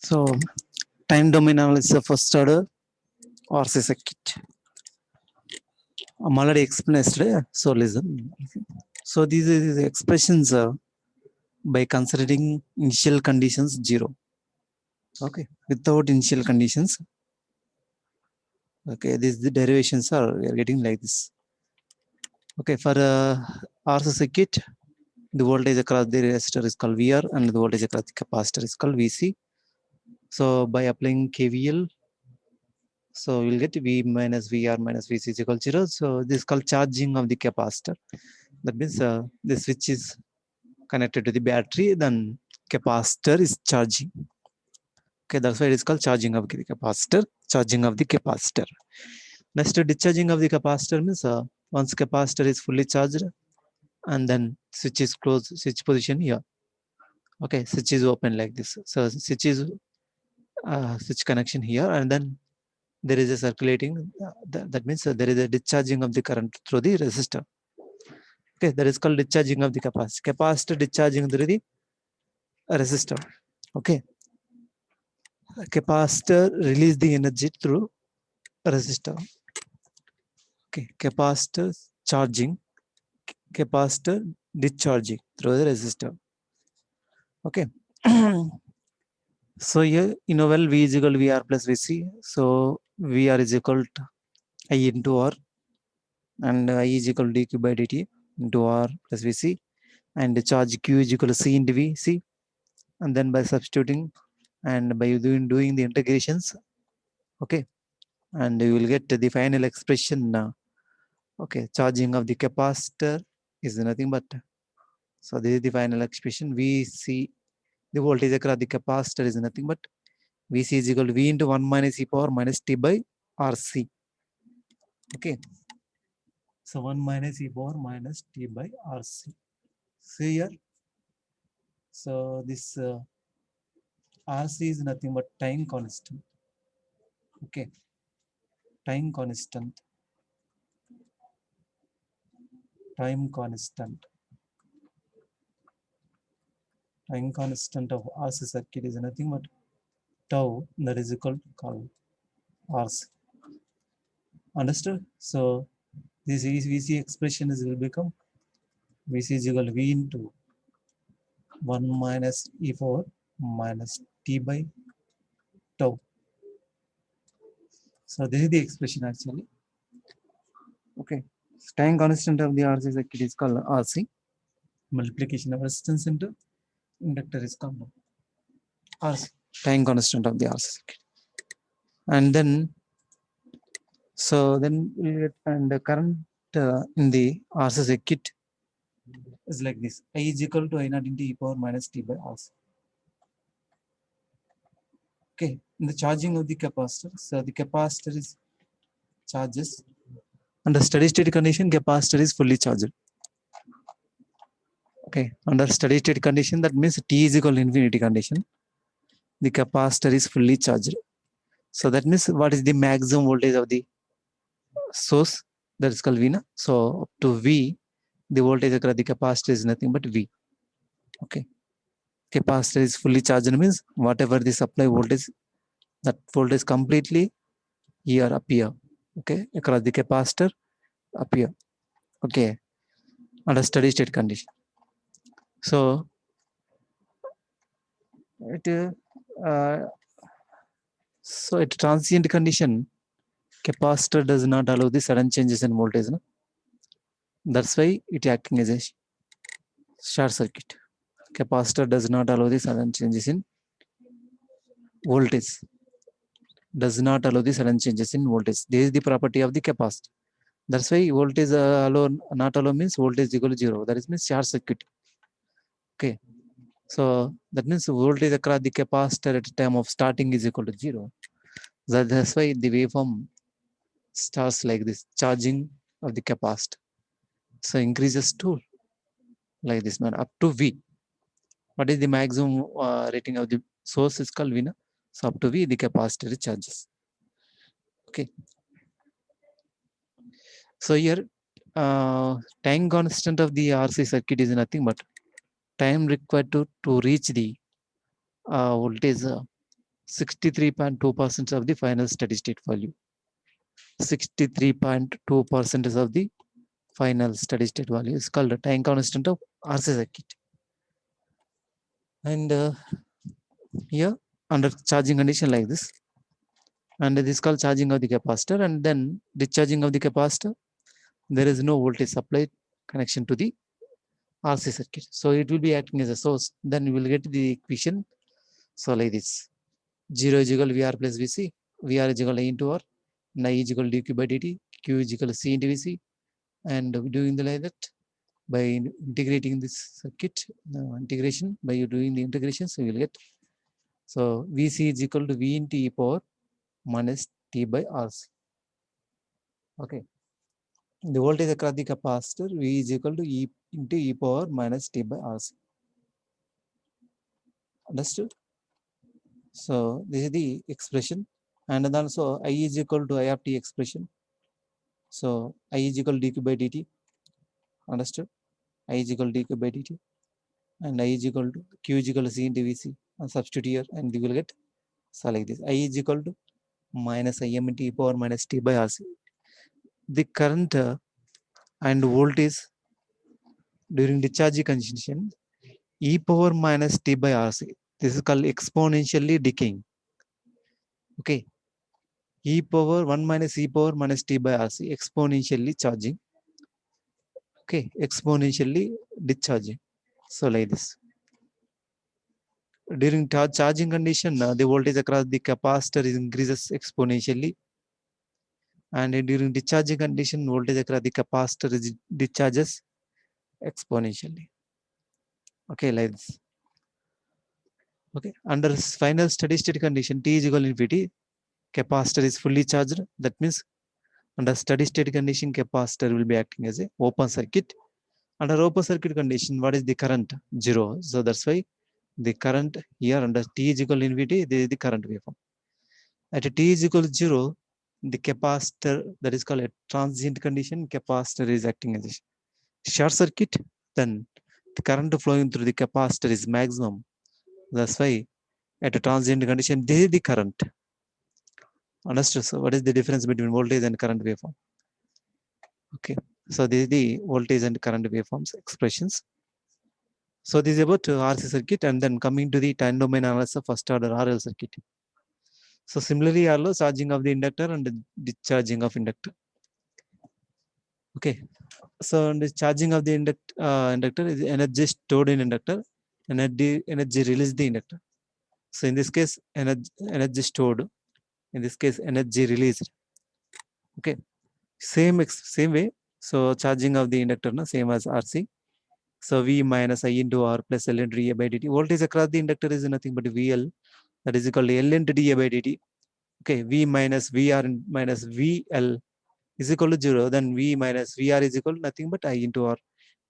So time domain analysis of first order RC circuit. I'm already explained yesterday, so listen. So these are the expressions by considering initial conditions 0. Okay, without initial conditions. Okay, these the derivations are we are getting like this. Okay, for RC circuit, the voltage across the resistor is called VR and the voltage across the capacitor is called VC. So by applying KVL, so we'll get V minus VR minus VC is equal to 0. So this is called charging of the capacitor. That means the switch is connected to the battery, then capacitor is charging. Okay, that's why it is called charging of the capacitor. Charging of the capacitor. Next, discharging of the capacitor means once capacitor is fully charged, and then switch is closed, switch position here. Okay, switch is open like this. So switch is switch connection here, and then there is a circulating. That means there is a discharging of the current through the resistor. Okay, that is called discharging of the capacitor. Capacitor discharging through the resistor. Okay, capacitor release the energy through resistor. Okay, capacitor charging, capacitor discharging through the resistor. Okay. So here, you know, well, V is equal to VR plus VC. So VR is equal to I into R, and I is equal to dq by dt into R plus VC, and the charge Q is equal to C into VC. And then by substituting and by doing the integrations, okay, and you will get the final expression. Okay, charging of the capacitor is nothing but, so this is the final expression. VC, the voltage across the capacitor is nothing but VC is equal to V into 1 minus e power minus t by RC. Okay, so 1 minus e power minus t by RC. See here, so this RC is nothing but time constant. Okay, time constant, time constant, time constant of RC circuit is nothing but tau, that is equal to called RC. Understood? So this is VC expression is will become VC is equal to V into 1 minus e power minus t by tau. So this is the expression actually. Okay, time constant of the RC circuit is called RC. Multiplication of resistance into inductor is called RC. Time constant of the RC circuit. And then, so then we get, and the current in the RC circuit is like this. I is equal to I naught into e power minus t by RC. Okay, in the charging of the capacitor, so the capacitor is charges under steady state condition, capacitor is fully charged. Okay, under steady state condition, that means t is equal to infinity condition, the capacitor is fully charged. So that means what is the maximum voltage of the source? That is called V. So up to V, the voltage across the capacitor is nothing but V. Okay, capacitor is fully charged means whatever the supply voltage, that voltage completely here appear. Okay, across the capacitor appear. Okay, under steady state condition. So it so at transient condition, capacitor does not allow the sudden changes in voltage. No? That's why it acting as a short circuit. Capacitor does not allow the sudden changes in voltage. Does not allow the sudden changes in voltage. This is the property of the capacitor. That's why voltage alone not allow means voltage equal to 0. That is means short circuit. Okay. So that means voltage across the capacitor at the time of starting is equal to 0. That's why the waveform starts like this, charging of the capacitor. So increases to like this man up to V. What is the maximum rating of the source is called V. So up to V, the capacitor charges. Okay. So here, time constant of the RC circuit is nothing but time required to reach the voltage 63.2% of the final steady state value. 63.2% of the final steady state value is called the time constant of RC circuit. And here under charging condition like this, and this is called charging of the capacitor, and then discharging of the capacitor, there is no voltage supply connection to the RC circuit, so it will be acting as a source. Then you will get the equation. So like this, 0 is equal to VR plus VC, VR is equal to I into R, and I is equal to dq by dt, Q is equal to C into VC, and doing the like that by integrating this circuit, integration, by doing the integrations, we will get, so VC is equal to V into e power minus T by RC. Okay, the voltage across the capacitor V is equal to E into e power minus T by RC. Understood? So this is the expression, and then also I is equal to I of t expression. So I is equal to dq by dt. Understood? I is equal to dq by dt, and I is equal to Q is equal to C into VC. And substitute here, and you will get, so like this, I is equal to minus Im into e power minus T by RC. The current and voltage during discharge condition, e power minus T by RC. This is called exponentially decaying. Okay, e power 1 minus e power minus T by RC, exponentially charging. Okay, exponentially discharging. So like this, during charging condition, the voltage across the capacitor increases exponentially, and during discharging condition, voltage across the capacitor discharges exponentially. Okay, like this. Okay, under final steady state condition, T is equal to infinity, capacitor is fully charged. That means under steady state condition, capacitor will be acting as a open circuit. Under open circuit condition, what is the current? 0. So that's why the current here under T is equal to infinity, this is the current waveform. At T is equal to 0, the capacitor, that is called a transient condition, capacitor is acting as a short circuit. Then the current flowing through the capacitor is maximum. That's why at a transient condition, this is the current. Understood? So what is the difference between voltage and current waveform? Okay, so this is the voltage and current waveforms expressions. So this is about RC circuit, and then coming to the time domain analysis of first order RL circuit. So similarly, RL charging of the inductor and discharging of inductor. Okay, so the charging of the inductor is energy stored in inductor, energy released the inductor. So in this case, energy stored. In this case, energy released. Okay, same way. So charging of the inductor, no, same as RC. So V minus I into R plus L into dA by dt. Voltage across the inductor is nothing but VL. That is equal to L into dA by dt. Okay, V minus VR minus VL is equal to 0. Then V minus VR is equal to nothing but I into R.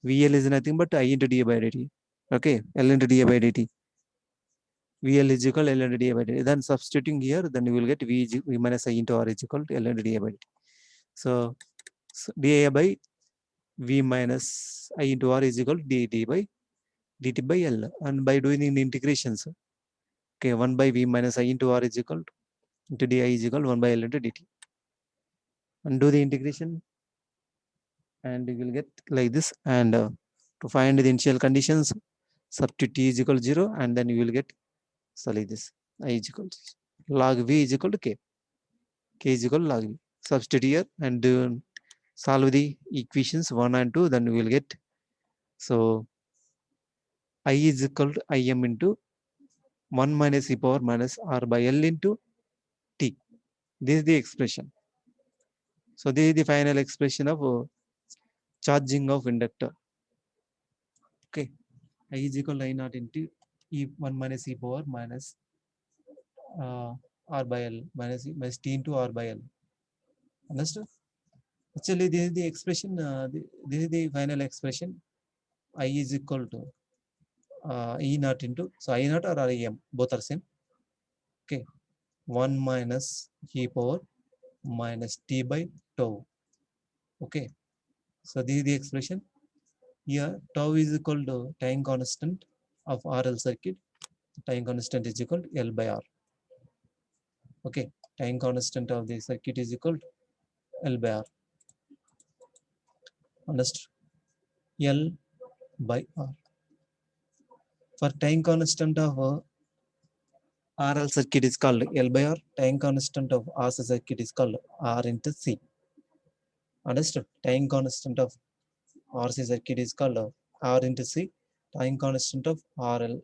VL is nothing but I into dA by dt. Okay, L into dA by dt. VL is equal to L into dA by dt. Then substituting here, then you will get V minus I into R is equal to L into dA by dt. So dA by V minus I into R is equal to dt by L. And by doing the integrations, okay, 1 by V minus I into R is equal to into di is equal to 1 by L into dt. And do the integration, and you will get like this. And to find the initial conditions, substitute T is equal to 0, and then you will get, so like this, I is equal to log V is equal to K. K is equal to log V. Substitute here and solve the equations 1 and 2, then we will get, so I is equal to Im into 1 minus e power minus R by L into T. This is the expression. So this is the final expression of charging of inductor. Okay, I is equal to I naught into E1 minus e power minus R by L minus T into R by L. Understood? Actually, this is the expression. This is the final expression. I is equal to E naught into, so I naught or Im, both are same. Okay, 1 minus e power minus T by tau. Okay, so this is the expression. Here tau is equal to time constant of RL circuit. Time constant is equal to L by R. Okay, time constant of the circuit is equal to L by R. Understood? L by R. For time constant of RL circuit is called L by R. Time constant of RC circuit is called R into C. Understood? Time constant of RC circuit is called R into C. Time constant of RL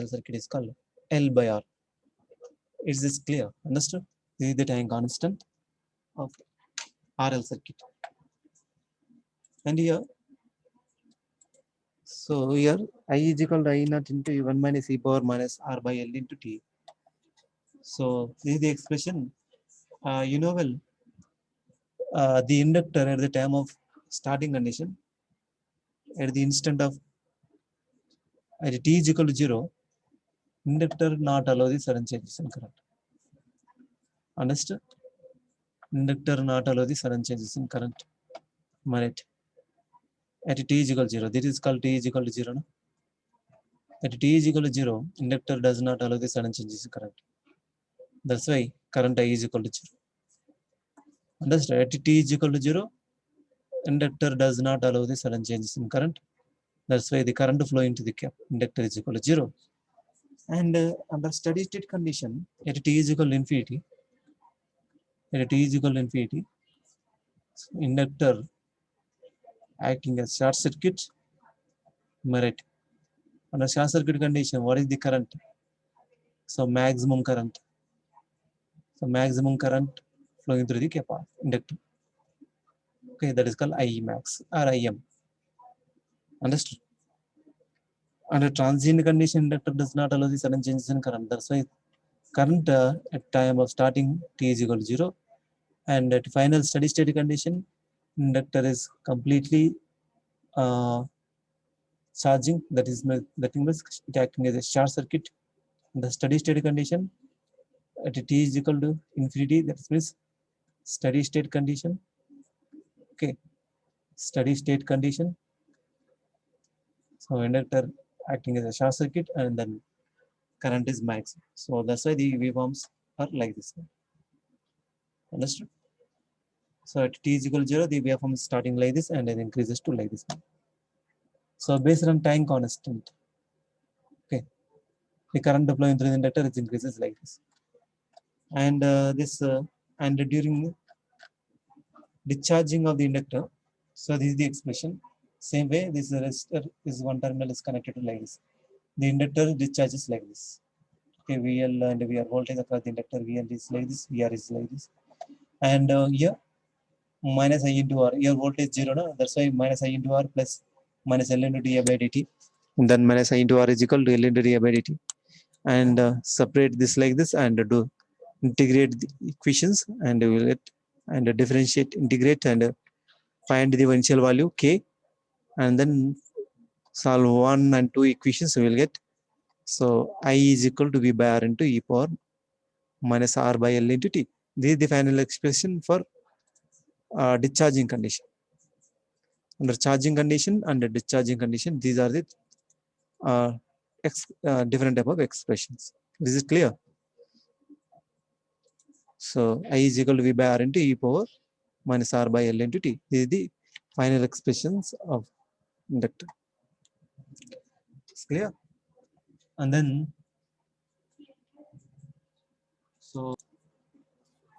circuit is called L by R. Is this clear? Understood? This is the time constant of RL circuit. And here, so here I is equal to I naught into 1 minus e power minus R by L into T. So this is the expression. You know well, the inductor at the time of starting condition, at the instant of at t is equal to 0, inductor not allow the sudden changes in current. Understood? Inductor not allow the sudden changes in current. Right. At t is equal to 0, this is called t is equal to 0. No? At t is equal to 0, inductor does not allow the sudden changes in current. That's why current I is equal to 0. Understood? At t is equal to 0, inductor does not allow the sudden changes in current. That's why the current flow into the cap inductor is equal to 0. And under steady state condition, at t is equal to infinity, inductor acting as short circuit. Right. Under short circuit condition, what is the current? So maximum current. So maximum current flowing through the cap inductor. Okay, that is called IE max or IM. Understood? Under transient condition, inductor does not allow the sudden changes in current. That's why current at time of starting t is equal to 0, and at final steady state condition, inductor is completely charging. That means it acting as a short circuit. In the steady state condition, at t is equal to infinity, that means steady state condition. Okay, steady state condition. So inductor acting as a short circuit, and then current is max. So that's why the waveforms are like this. Understood? So at t is equal to 0, the waveform is starting like this and then increases to like this. So based on time constant, okay, the current flowing through the inductor is increases like this. And and during discharging of the inductor, so this is the expression. Same way, this resistor is one terminal is connected to like this. The inductor discharges like this. Okay, VL and VR voltage across the inductor. VL is like this, VR is like this. And here minus I into R. Here voltage 0, no? That's why minus I into R plus minus L into dA by dt. And then minus I into R is equal to L into dA by dt. And separate this like this and do integrate the equations, and we will get and differentiate, integrate, and find the initial value k, and then solve 1 and 2 equations we will get. So I is equal to V by R into e power minus R by L into T. This is the final expression for discharging condition. Under charging condition and discharging condition, these are the different type of expressions. This is clear. So I is equal to V by R into e power minus R by L into T. This is the final expressions of inductor. It's clear. And then, so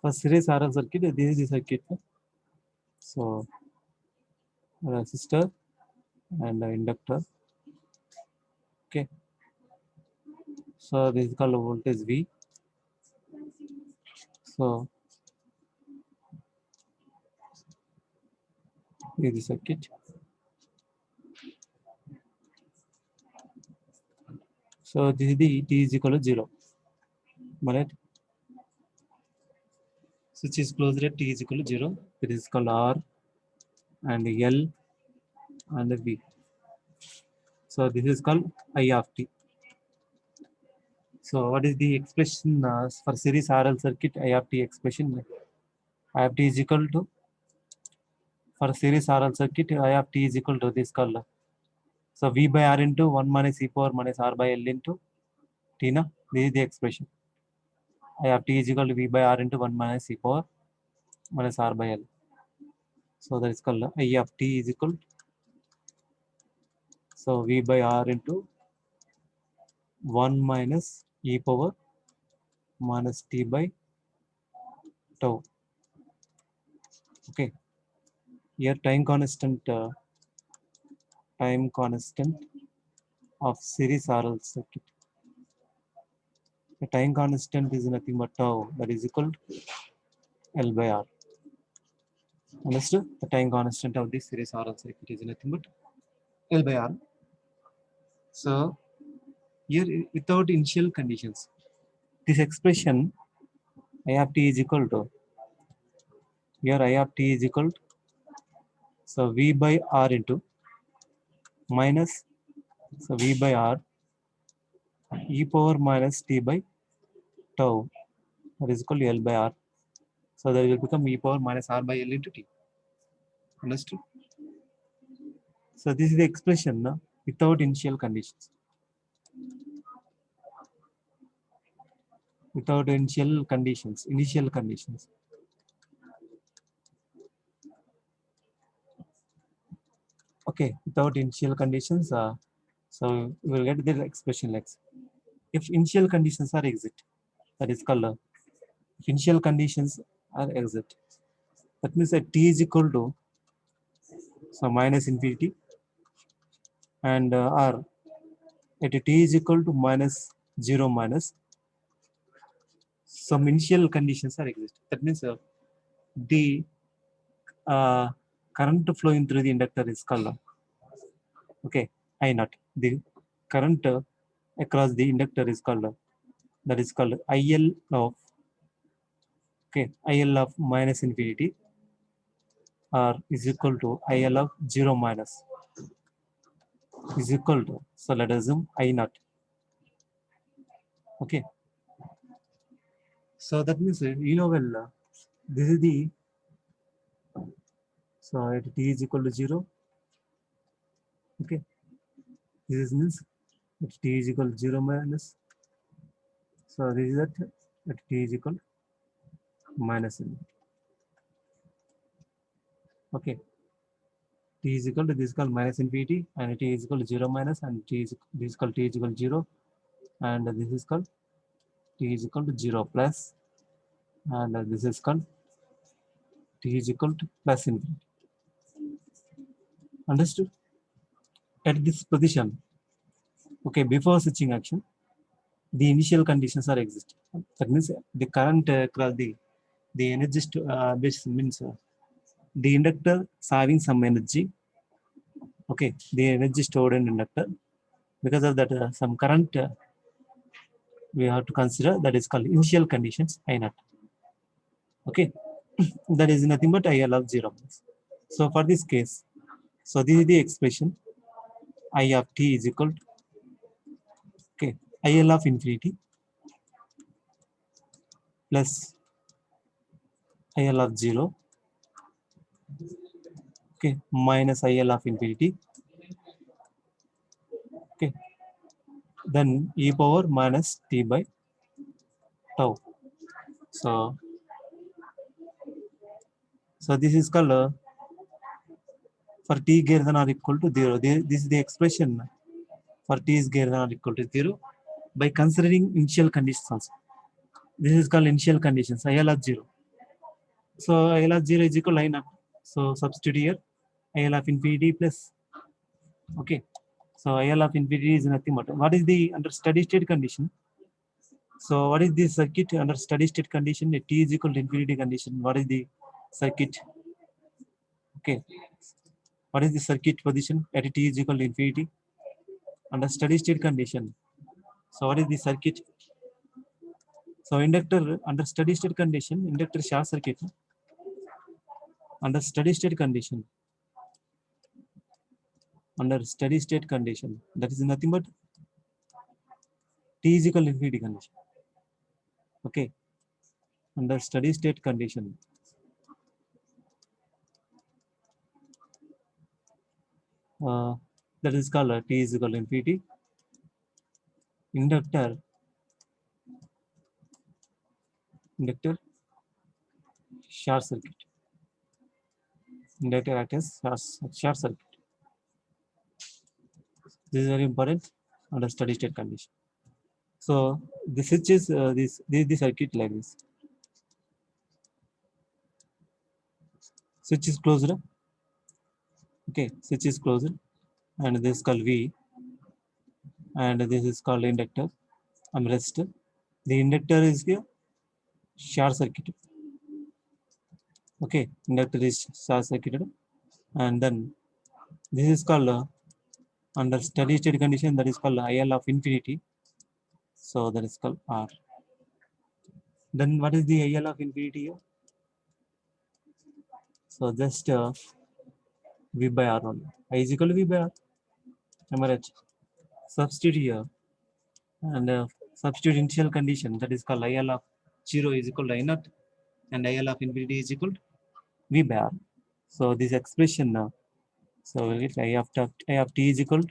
for series RL circuit, this is the circuit. So resistor and inductor. Okay. So this is called voltage V. So this is the circuit. So this is the t is equal to 0. Right? Switch is closed at t is equal to 0. It is called R and L and V. So this is called I of t. So what is the expression for series RL circuit? I of t expression. I of t is equal to, for series RL circuit, I of t is equal to this called. So V by R into 1 minus e power minus R by L into T. Na? This is the expression. I of t is equal to v by r into 1 minus e power minus r by l. So that is called I of t is equal, so v by r into 1 minus e power minus t by tau. Okay, here time constant of series RL circuit. The time constant is nothing but tau, that is equal to L by R. Understood? The time constant of this series RL circuit is nothing but L by R. So here without initial conditions, this expression I of t is equal to, here I of t is equal to, so V by R into minus, so V by R e power minus t by tau, that is equal to L by R. So that will become e power minus R by L into t. Understood? So this is the expression without initial conditions. Without initial conditions. Okay, without initial conditions, so we will get the expression like, if initial conditions are exit, that is called, if initial conditions are exit, that means that t is equal to, so minus infinity, and r at t is equal to minus 0 minus, some initial conditions are exist. That means the current flowing through the inductor is called, okay, I naught. The current across the inductor is called, that is called IL of, okay, IL of minus infinity or is equal to IL of 0 minus is equal to, so let us assume I naught. Okay, so that means you know well, this is the, so at t is equal to 0. Okay, this means at t is equal to 0 minus, so this is at t is equal to minus n. Okay, t is equal to, this is called minus infinity, and t is equal to 0 minus, and this is called t is equal to 0, and this is called t is equal to 0 plus, and this is called t is equal to plus infinity. Understood? At this position, okay, before switching action, the initial conditions are exist. That means the current across the energy base means the inductor is having some energy. Okay, the energy stored in inductor. Because of that, some current we have to consider, that is called initial conditions I naught. Okay, that is nothing but IL of 0. So for this case, so this is the expression I of t is equal to, okay, IL of infinity plus IL of 0, okay, minus IL of infinity, okay, then e power minus t by tau. So this is called for t greater than or equal to 0. This is the expression for t is greater than or equal to 0 by considering initial conditions also. This is called initial conditions, IL of 0. So IL of 0 is equal to I naught. So substitute here IL of infinity plus, okay. So IL of infinity is nothing but, what is the under steady state condition? So what is this circuit under steady state condition? T is equal to infinity condition. What is the circuit? Okay. What is the circuit position at t is equal to infinity under steady state condition? So what is the circuit? So inductor under steady state condition, inductor short circuit under steady state condition. Under steady state condition, that is nothing but t is equal to infinity condition. Okay, under steady state condition, that is called t is equal to infinity. Inductor Inductor, short circuit. Inductor acts as short circuit. This is very important under steady state condition. So the switch is this circuit like this. Switch is closed. Okay, switch is closed, and this is called V, and this is called inductor and resistor. The inductor is here short circuit. Okay, inductor is short circuited, and then this is called under steady state condition, that is called IL of infinity. So that is called R. Then what is the IL of infinity here? So just V by R only. I is equal to V by R. Am I right? Substitute here, and substitute initial condition, that is called IL of 0 is equal to I naught, and IL of infinity is equal to V by R. So this expression now, so if I of t is equal to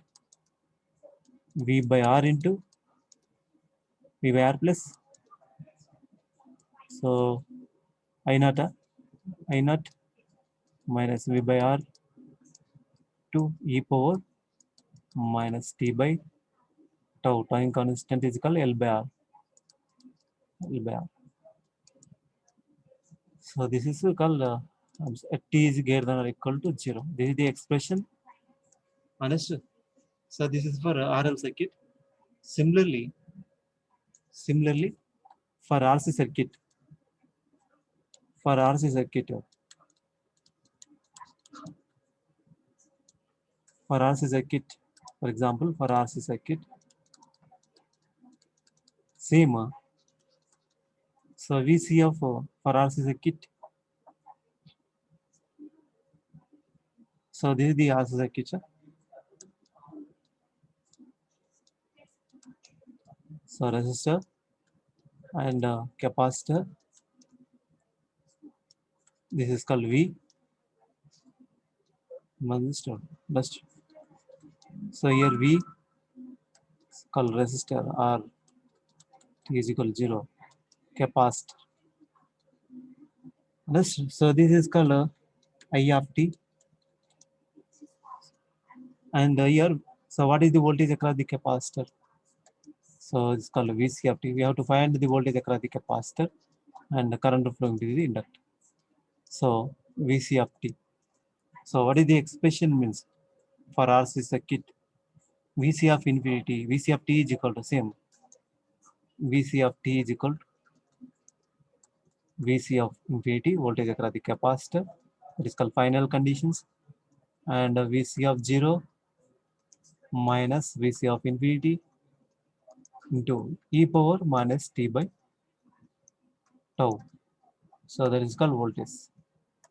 V by R into V by R plus, so I naught minus V by R to e power minus t by tau. Time constant is equal to L by R. L by R. So this is called t is greater than or equal to 0. This is the expression. Understood? So this is for RL circuit. Similarly, for RC circuit, for RC circuit, for example, for RC circuit, same. So VC of for RC circuit. So this is the RC circuit. So resistor and capacitor. This is called V. So here V is called resistor, R T is equal to 0. Capacitor. So this is called I of t. And here, so what is the voltage across the capacitor? So it's called VC of t. We have to find the voltage across the capacitor and the current flowing through the inductor. So VC of t. So what is the expression means for RC circuit? VC of infinity, VC of t is equal to same. VC of t is equal to VC of infinity, voltage across the capacitor. That is called final conditions. And VC of 0 minus VC of infinity into e power minus t by tau. So that is called voltage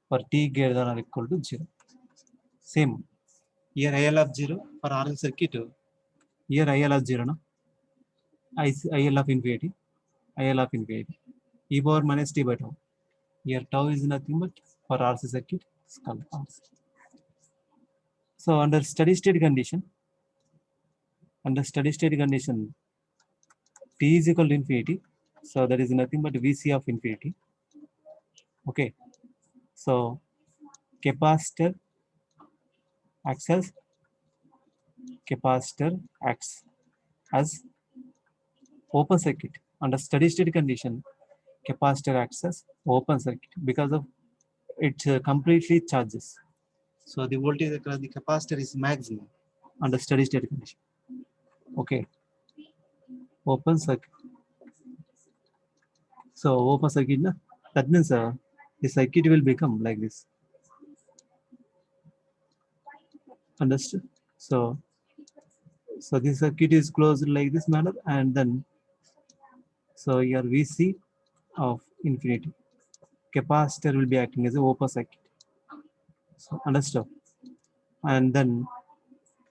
for t greater than or equal to 0. Same. Here IL of 0 for RL circuit. Here IL of 0, no? IL of infinity. IL of infinity. E power minus t by tau. Here tau is nothing but for RC circuit. It's called RC. So under steady state condition, t is equal to infinity. So that is nothing but VC of infinity. Okay. So capacitor acts as open circuit. Under steady state condition, capacitor acts as open circuit because of it completely charges. So the voltage across the capacitor is maximum under steady state condition. Okay. Open circuit. So open circuit, na? That means the circuit will become like this. Understood? So this circuit is closed like this manner, and then so your VC of infinity, capacitor will be acting as an open circuit. So understood? And then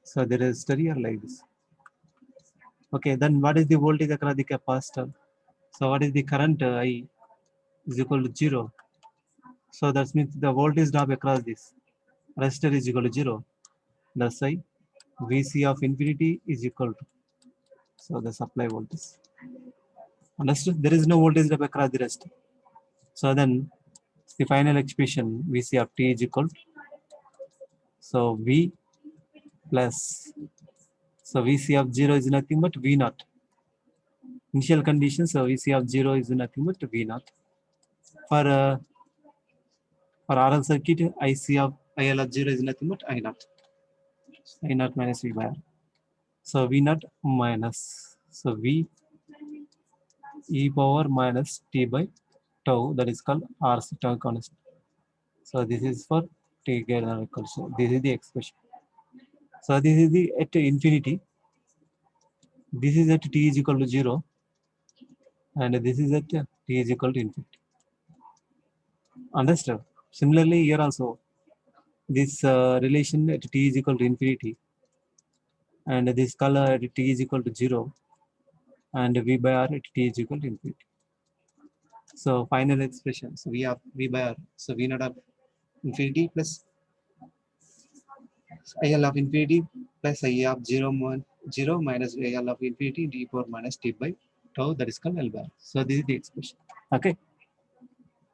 so the resistor here like this. Okay, then what is the voltage across the capacitor? So what is the current I is equal to 0. So that means the voltage drop across this resistor is equal to 0. Thus I VC of infinity is equal to, so the supply voltage. Understood? There is no voltage drop across the resistor. So then the final expression Vc of t is equal, so V plus, so Vc of 0 is nothing but V naught. Initial condition, so Vc of 0 is nothing but V naught. For RL circuit, IC of IL of 0 is nothing but I naught. I naught minus V by R. So V naught minus, so V e power minus t by tau, that is called RC tau constant. So this is for t greater than or equal. So this is the expression. So this is the at infinity. This is at t is equal to 0, and this is at t is equal to infinity. Understood? Similarly, here also this relation at t is equal to infinity, and this color at t is equal to 0, and V by R at t is equal to infinity. So final expression, so V of V by R, so V naught of infinity plus IL of infinity plus I of 0, 0 minus IL of infinity d power minus t by tau, that is called L by R. So this is the expression. Okay.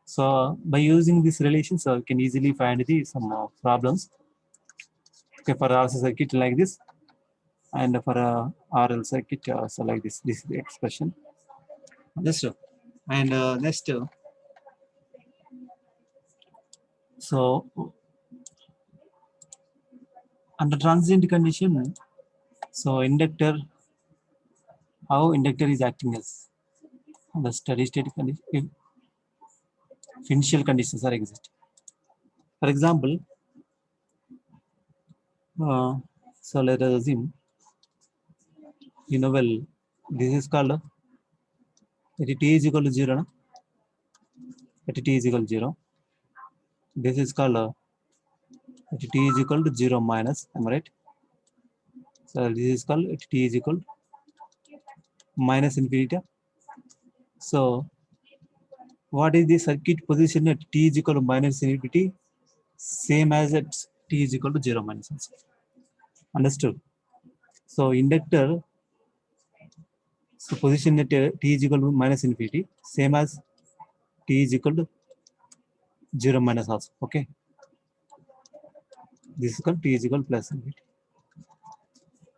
So by using this relation, so you can easily find the some problems. Okay, for RC circuit like this, and for RL circuit, so like this. This is the expression. Understood? And next, so under transient condition, so inductor, how inductor is acting as the steady state condition if initial conditions are exist. For example, so let us assume, well, this is called at t is equal to 0, no? At t is equal to 0. This is called at t is equal to 0 minus, am I right? So this is called at t is equal to minus infinity. So what is the circuit position at t is equal to minus infinity? Same as at t is equal to 0 minus. Understood? So inductor, so position at t is equal to minus infinity, same as t is equal to 0 minus also. Okay. This is called t is equal to plus infinity.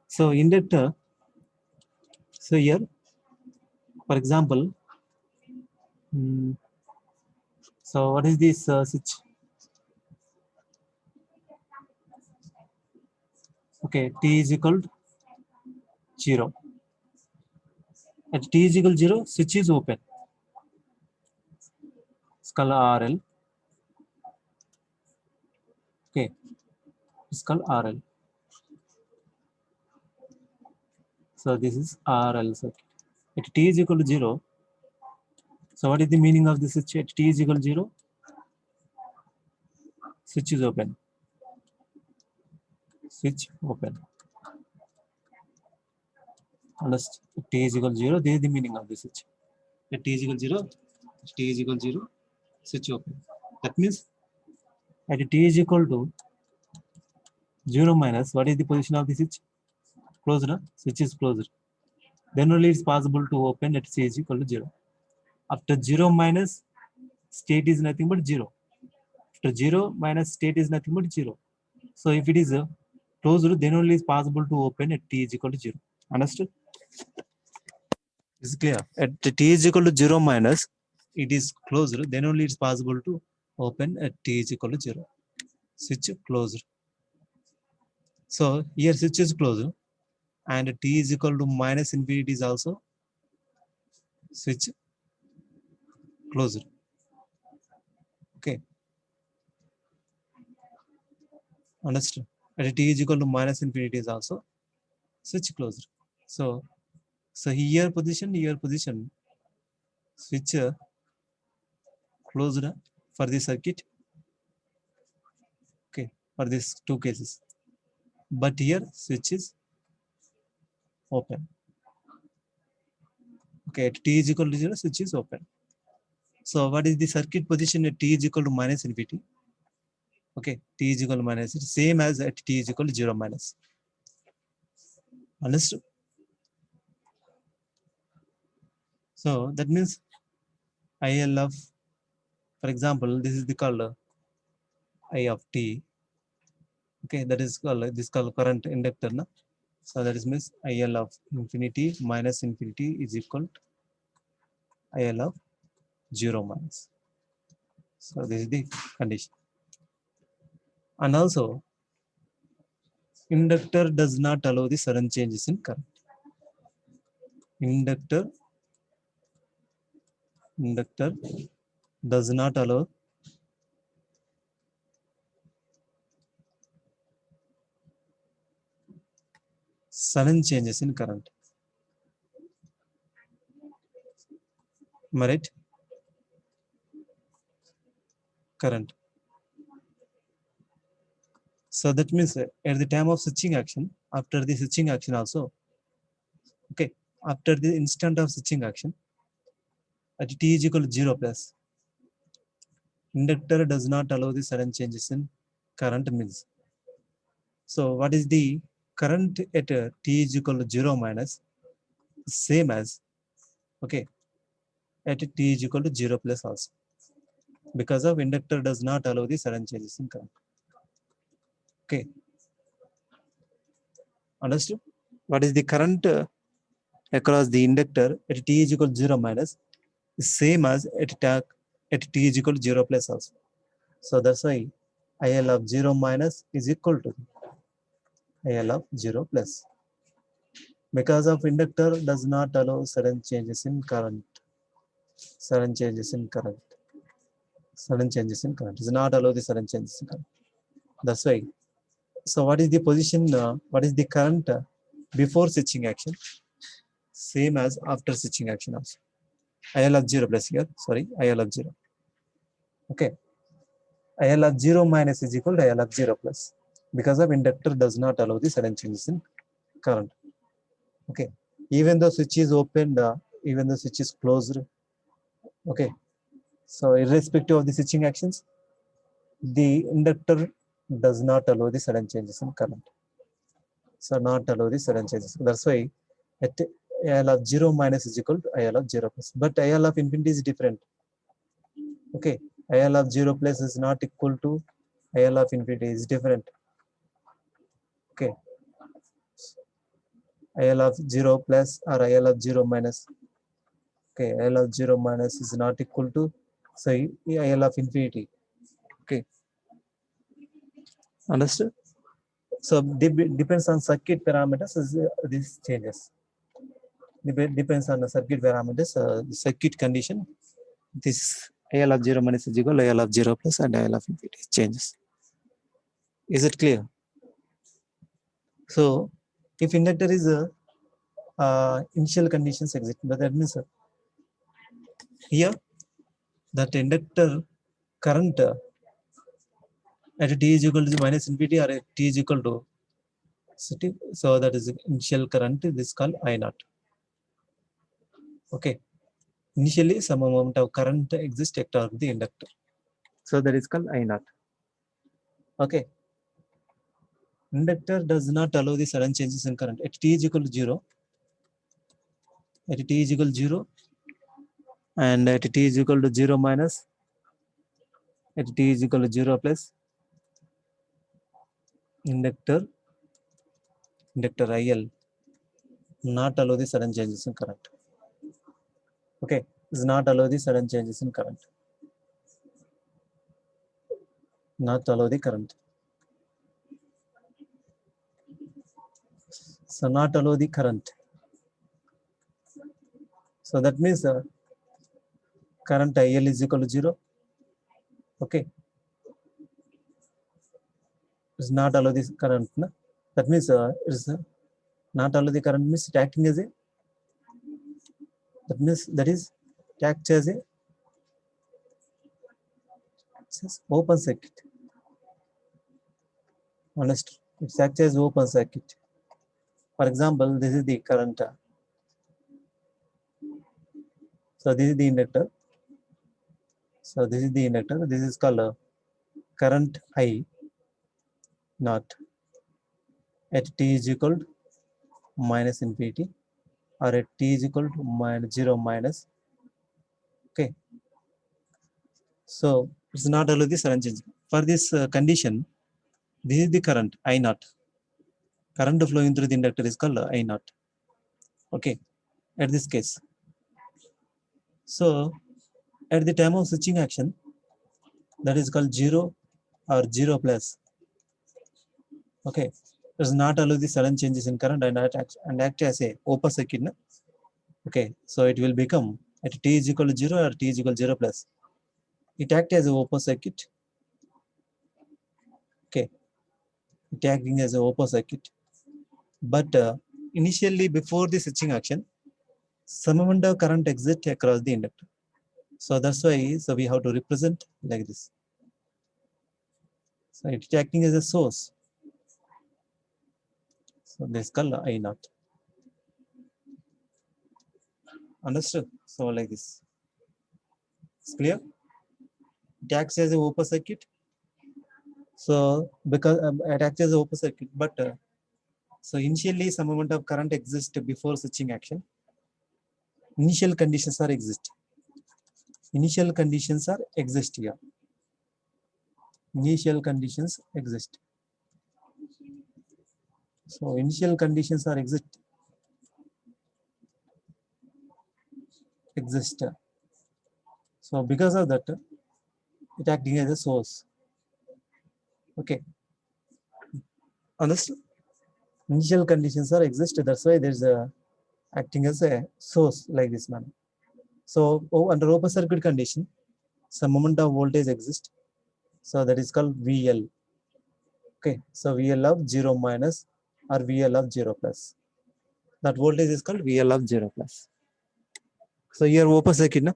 So inductor, so here, for example, so what is this switch? Okay, t is equal to 0. At t is equal to 0, switch is open. It's called RL. Okay, it's called RL. So this is RL circuit. At t is equal to 0. So what is the meaning of this switch? At t is equal to 0, switch is open. Switch open. Understand? At t is equal to 0, this is the meaning of this switch. At t is equal to 0, t is equal to 0, switch open. That means at t is equal to 0 minus, what is the position of the switch? Closed, no? Switch is closed. Then only it's possible to open at c is equal to 0. After 0 minus, state is nothing but 0. After 0 minus, state is nothing but 0. So if it is closed, then only it's possible to open at t is equal to 0. Understood? Is clear? At t is equal to 0 minus, it is closed, then only it's possible to open at t is equal to 0. Switch closed. So here switch is closed, and t is equal to minus infinity is also switch closed. Okay. Understood? At t is equal to minus infinity is also switch closed. So here position, switch closed for the circuit. Okay, for these two cases. But here switch is open. Okay, at t is equal to 0, switch is open. So what is the circuit position at t is equal to minus infinity? Okay, t is equal to minus, same as at t is equal to 0 minus. Understood? So that means IL of For example, this is the called I of t. Okay, that is called this called current inductor. Na? So that is means IL of infinity minus infinity is equal to IL of 0 minus. So this is the condition. And also, inductor does not allow the sudden changes in current. Inductor does not allow sudden changes in current. Am I right? Current. So that means at the time of switching action, after the switching action also, okay, after the instant of switching action, at t is equal to 0 plus, inductor does not allow the sudden changes in current means. So what is the current at t is equal to 0 minus, same as, okay, at t is equal to 0 plus also, because of inductor does not allow the sudden changes in current. Okay, understood? What is the current across the inductor at t is equal to 0 minus, same as at t is equal to 0 plus also. So that's why IL of 0 minus is equal to IL of 0 plus. Because of inductor does not allow sudden changes in current. Sudden changes in current. Sudden changes in current does not allow the sudden changes in current. That's why. So what is the position? What is the current before switching action? Same as after switching action also. IL of 0 plus here. Sorry, IL of 0. Okay. IL of 0 minus is equal to IL of 0 plus, because of inductor does not allow the sudden changes in current. Okay, even though switch is opened, even though switch is closed, okay, so irrespective of the switching actions, the inductor does not allow the sudden changes in current. So not allow the sudden changes. That's why at IL of 0 minus is equal to IL of 0 plus, but IL of infinity is different. Okay, IL of 0 plus is not equal to IL of infinity, is different. Okay, IL of 0 plus or IL of 0 minus. Okay, IL of 0 minus is not equal to, so IL of infinity. Okay, understood? So depends on circuit parameters, these changes. Depends on the circuit parameters, the circuit condition. This IL of 0 minus is equal to IL of 0 plus and IL of infinity changes. Is it clear? So if inductor is a initial conditions exist, but that means here that inductor current at t is equal to minus infinity or at t is equal to city, so that is initial current, this is called I naught. Okay, initially some amount of current exists across the inductor, so that is called I naught. Okay, inductor does not allow the sudden changes in current at t is equal to 0, at t is equal to 0, and at t is equal to 0 minus, at t is equal to 0 plus, inductor IL not allow the sudden changes in current. Okay, is not allow the sudden changes in current, not allow the current. So not allow the current. So that means current IL is equal to 0. Okay, is not allow this current. No? That means is not allow the current means it acting as a, that means that is it acts as a open circuit. Honest, it acts as open circuit. For example, this is the current. So this is the inductor. So this is the inductor. This is called current I naught at t is equal to minus infinity or at t is equal to minus 0 minus. Okay, So it's not allow the sudden change. For this condition, this is the current I naught. Current flowing through the inductor is called I naught. Okay, at this case. So at the time of switching action, that is called 0 or 0 plus. Okay, does not allow the sudden changes in current and act as a open circuit. No? Okay, so it will become at t is equal to 0 or t is equal to 0 plus. It acts as an open circuit. Okay, it acting as an open circuit. But initially, before the switching action, some amount of current exit across the inductor. So that's why we have to represent like this. So it is acting as a source. So this is called I naught. Understood? So like this. It's clear? It acts as an open circuit. So because it acts as an open circuit, but so initially some amount of current exists before switching action. Initial conditions are exist. Initial conditions are exist here. Initial conditions exist. So initial conditions are exist. So because of that, it acting as a source. Okay. Understood? Initial conditions are exist. That's why there's a acting as a source like this manner. So under open circuit condition, some amount of voltage exists. So that is called VL. Okay. So VL of 0 minus or VL of 0 plus. That voltage is called VL of 0 plus. So here open circuit, no?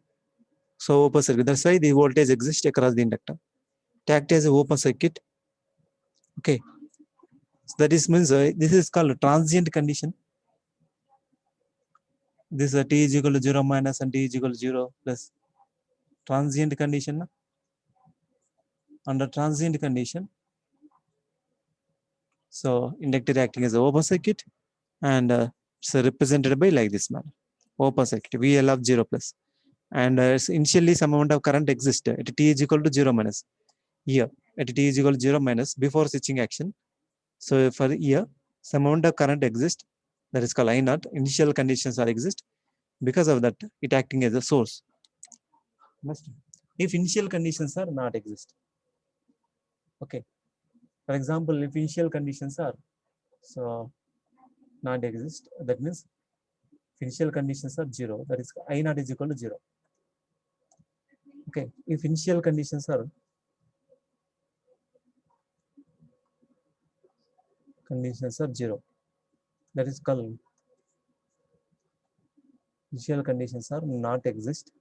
So open circuit. That's why the voltage exists across the inductor. It acts as an open circuit. Okay. So that is means this is called transient condition. This t is equal to 0 minus and t is equal to 0 plus. Transient condition. No? Under transient condition, so inductor acting as an open circuit and it's represented by like this manner. Open circuit, VL of 0 plus. And initially some amount of current exists at t is equal to 0 minus. Here, at t is equal to 0 minus before switching action. So for here, some amount of current exists, that is called I naught. Initial conditions are exist. Because of that, it acting as a source. If initial conditions are not exist. Okay. For example, if initial conditions are so not exist, that means initial conditions are 0, that is I naught is equal to 0. Okay, if initial conditions are 0, that is called initial conditions are not exist.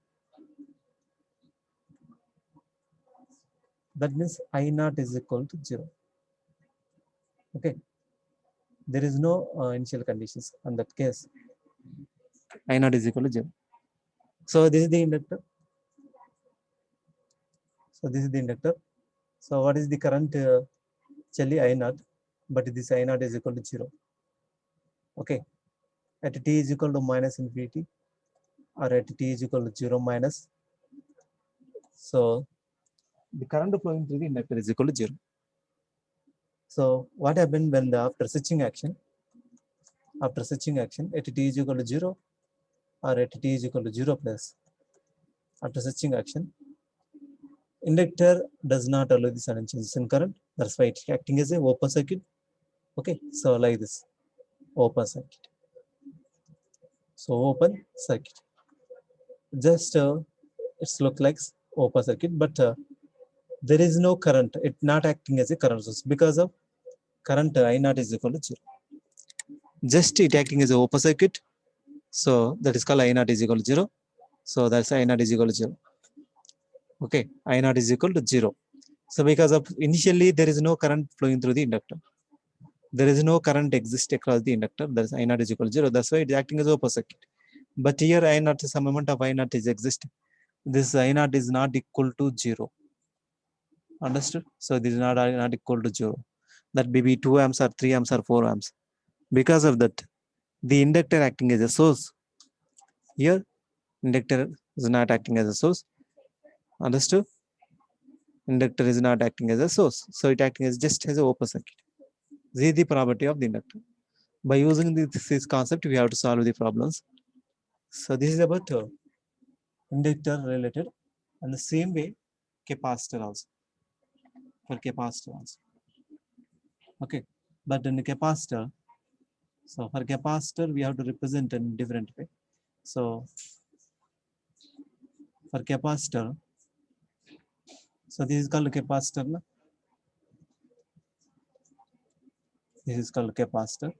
That means I naught is equal to 0. Okay, there is no initial conditions on that case. I naught is equal to 0. So this is the inductor. So this is the inductor. So what is the current? Actually I naught, but this I naught is equal to 0. Okay, at t is equal to minus infinity or at t is equal to 0 minus. So the current flowing through the inductor is equal to 0. So what happened when after switching action? After switching action, at t is equal to 0 or at t is equal to 0 plus. After switching action, inductor does not allow the sudden changes in current. That's why it's acting as a open circuit. Okay, so like this, open circuit. So open circuit. Just it's look like open circuit, but there is no current. It's not acting as a current source because of current I naught is equal to 0. Just it acting as an open circuit. So that is called I naught is equal to 0. So that's I naught is equal to 0. Okay, I naught is equal to 0. So because of initially there is no current flowing through the inductor. There is no current exist across the inductor. That is I naught is equal to 0. That's why it is acting as open circuit. But here I naught, some amount of I naught is exist. This I naught is not equal to 0. Understood? So this is not equal to 0. That may be 2 amps or 3 amps or 4 amps. Because of that, the inductor acting as a source. Here, inductor is not acting as a source. Understood? Inductor is not acting as a source, so it acting as just as an open circuit. This is the property of the inductor. By using this concept, we have to solve the problems. So this is about inductor related, and the same way capacitor also. For capacitor also. Okay, but in the capacitor, so for capacitor we have to represent in different way. So for capacitor, so this is called capacitor. Na? This is called capacitor.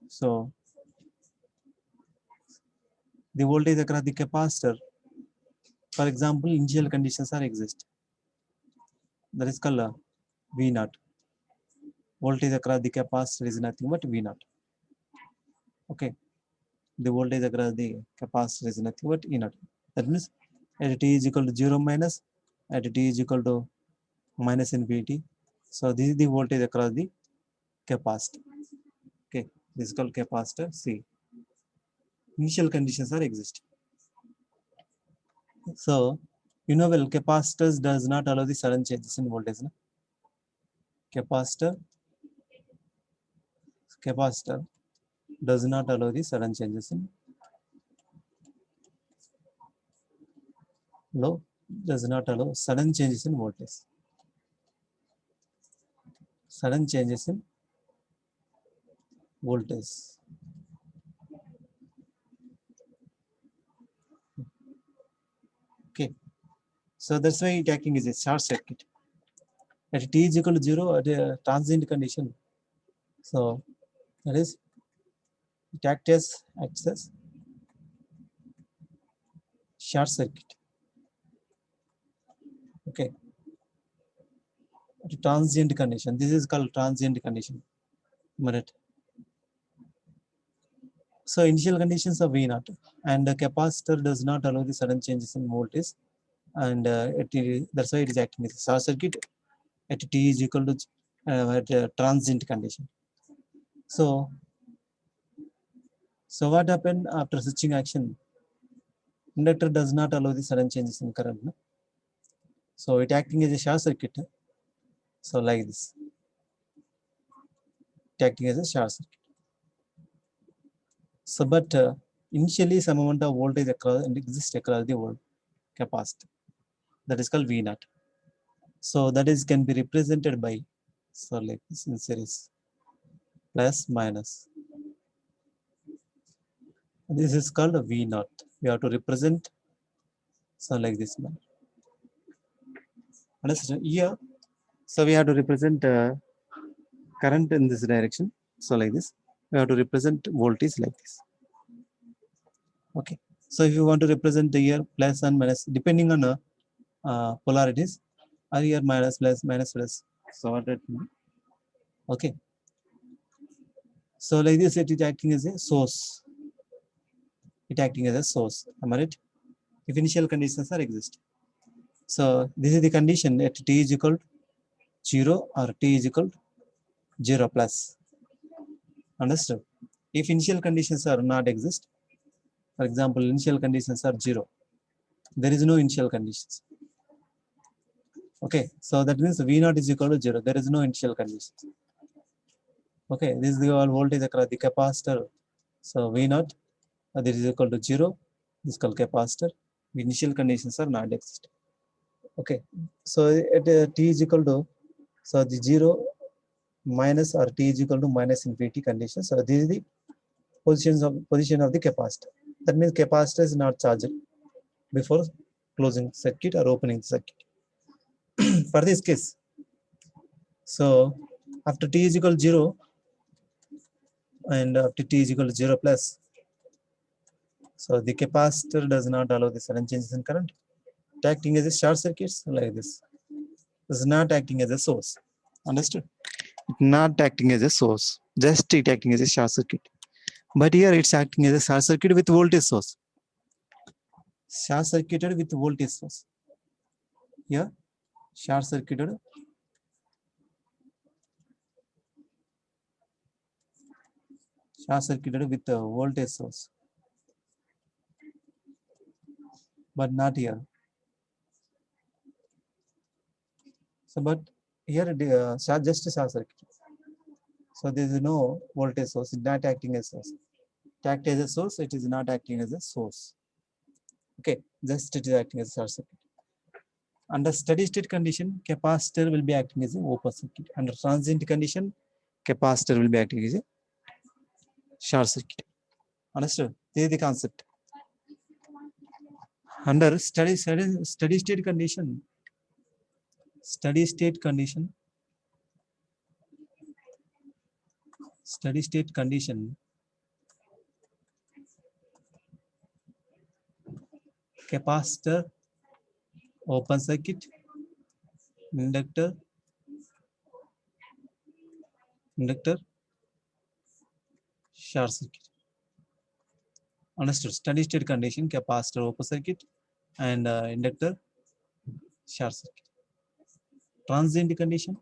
So the voltage across the capacitor, for example, initial conditions are exist. That is called V naught. Voltage across the capacitor is nothing but V naught. Okay, the voltage across the capacitor is nothing but E naught. That means at t is equal to 0 minus, at t is equal to minus infinity. So this is the voltage across the capacitor. Okay, this is called capacitor C. Initial conditions are exist. So well, capacitors does not allow the sudden changes in voltage. No? Capacitor does not allow the sudden changes in does not allow sudden changes in voltage. Sudden changes in voltage. Okay, so that's why it acting is a short circuit. At t is equal to 0 at a transient condition. So that is it acts as short circuit. Okay, at a transient condition. This is called transient condition. Right. So initial conditions are V naught, and the capacitor does not allow the sudden changes in voltage, and that's why it is acting as a short circuit at t is equal to at a transient condition. So what happened after switching action? Inductor does not allow the sudden changes in current. No? So it acting as a short circuit. So like this, it acting as a short circuit. So but initially some amount of voltage exists across the capacitor. That is called V naught. So that is can be represented by like this in series plus minus. This is called a V naught. We have to represent like this man. Understand here? So we have to represent current in this direction. So like this, we have to represent voltage like this. Okay. So if you want to represent the here plus and minus, depending on polarities, or here minus plus minus plus. So what that mean? Okay. So like this, it is acting as a source. It acting as a source. Am I right? If initial conditions are exist. So this is the condition at t is equal to 0 or t is equal to 0 plus. Understood? If initial conditions are not exist, for example, initial conditions are 0, there is no initial conditions. Okay, so that means V naught is equal to 0. There is no initial conditions. Okay, this is the voltage across the capacitor. So V naught this is equal to 0. This is called capacitor. The initial conditions are not exist. Okay, so at t is equal to the 0 minus or t is equal to minus infinity condition. So this is the position of the capacitor. That means capacitor is not charged before closing circuit or opening circuit. For this case, so after t is equal to 0 and after t is equal to 0 plus, so the capacitor does not allow the sudden changes in current. It acting as a short circuit like this. This is not acting as a source. Understood? Not acting as a source, just it acting as a short circuit. But here it's acting as a short circuit with voltage source. Short circuited with voltage source. Here, short circuited with the voltage source, but not here. So, but here just a short circuit. So there is no voltage source. It's not acting as source. It acts as a source. It is not acting as a source. Okay, just it is acting as a short circuit. Under steady state condition, capacitor will be acting as an open circuit. Under transient condition, capacitor will be acting as a short circuit. Understood? This is the concept. Under steady state condition, steady state condition, capacitor open circuit, inductor short circuit. Understood? Steady state condition, capacitor open circuit and inductor short circuit. Transient condition,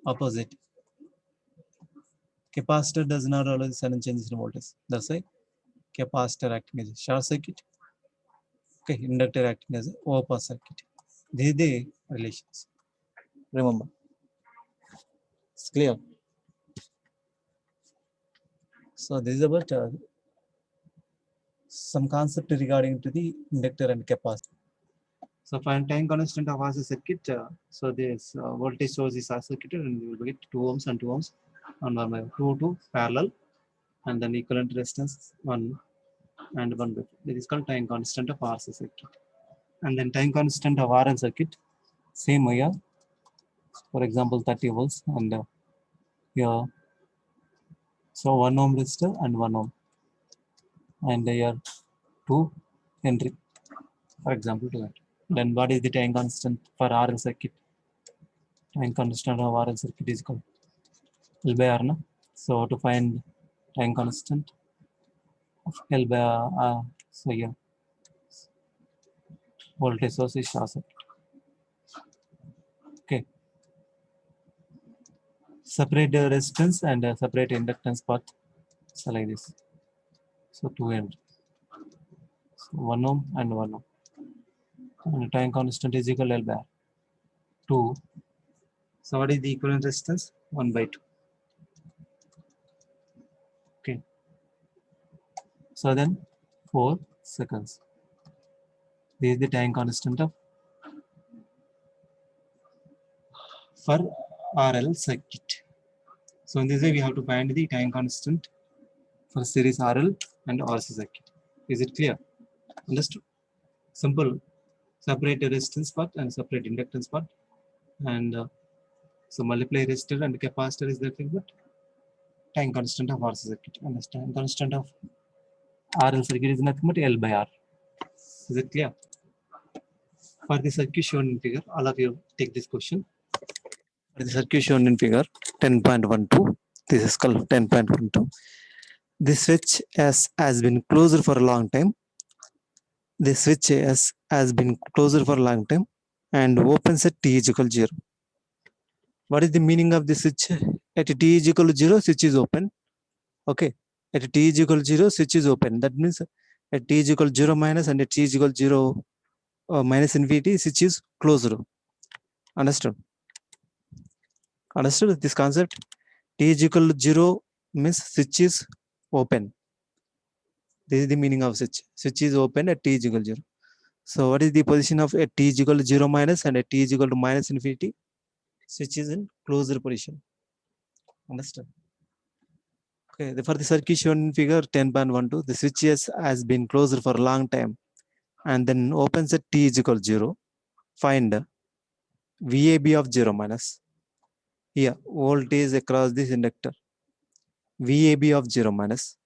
opposite. Capacitor does not allow sudden changes in voltage. That's why capacitor acting as a short circuit. Okay, inductor acting as an open circuit. These are the relations. Remember, it's clear. So this is about some concept regarding to the inductor and capacitor. So find time constant of RC circuit. So this voltage source is RC circuit, and we will get 2 ohms and 2 ohms, and 2 parallel, and then equivalent resistance 1 and 1 by 4. This is called time constant of RC circuit. And then time constant of RL circuit, same here. For example, 30 volts, and here, so 1 ohm resistor and 1 ohm, and here 2 Henry, for example, to that. Then what is the time constant for RL circuit? Time constant of RL circuit is called L by R. No? So to find time constant of L by R, so here voltage source is short circuit. Okay. Separate the resistance and separate inductance path. So like this. So 2 Henry. So 1 ohm and 1 ohm. And time constant is equal to L by R. 2. So what is the equivalent resistance? 1 by 2. Okay. So then 4 seconds. This is the time constant of for RL circuit. So in this way we have to find the time constant for series RL and RC circuit. Is it clear? Understood? Simple. Separate the resistance part and separate inductance part, and so multiply resistor and capacitor is nothing but time constant of RC circuit, and the time constant of RL circuit is nothing but L by R. Is it clear? For the circuit shown in figure, all of you take this question. For the circuit shown in figure 10.12, this is called 10.12. This switch has been closed for a long time. This switch has been closed for a long time and opens at t is equal to 0. What is the meaning of this switch? At t is equal to 0, switch is open. Okay. At t is equal to 0, switch is open. That means at t is equal to 0 minus and at t is equal to 0 minus infinity, switch is closed. Understood? Understood this concept? T is equal to 0 means switch is open. This is the meaning of switch. Switch is open at t is equal to 0. So what is the position of at t is equal to 0 minus and at t is equal to minus infinity? Switch is in closed position. Understand? Okay, for the circuit shown in figure 10.12, the switch has been closed for a long time and then opens at t is equal to 0. Find VAB of 0 minus. Here, voltage across this inductor. VAB of 0 minus.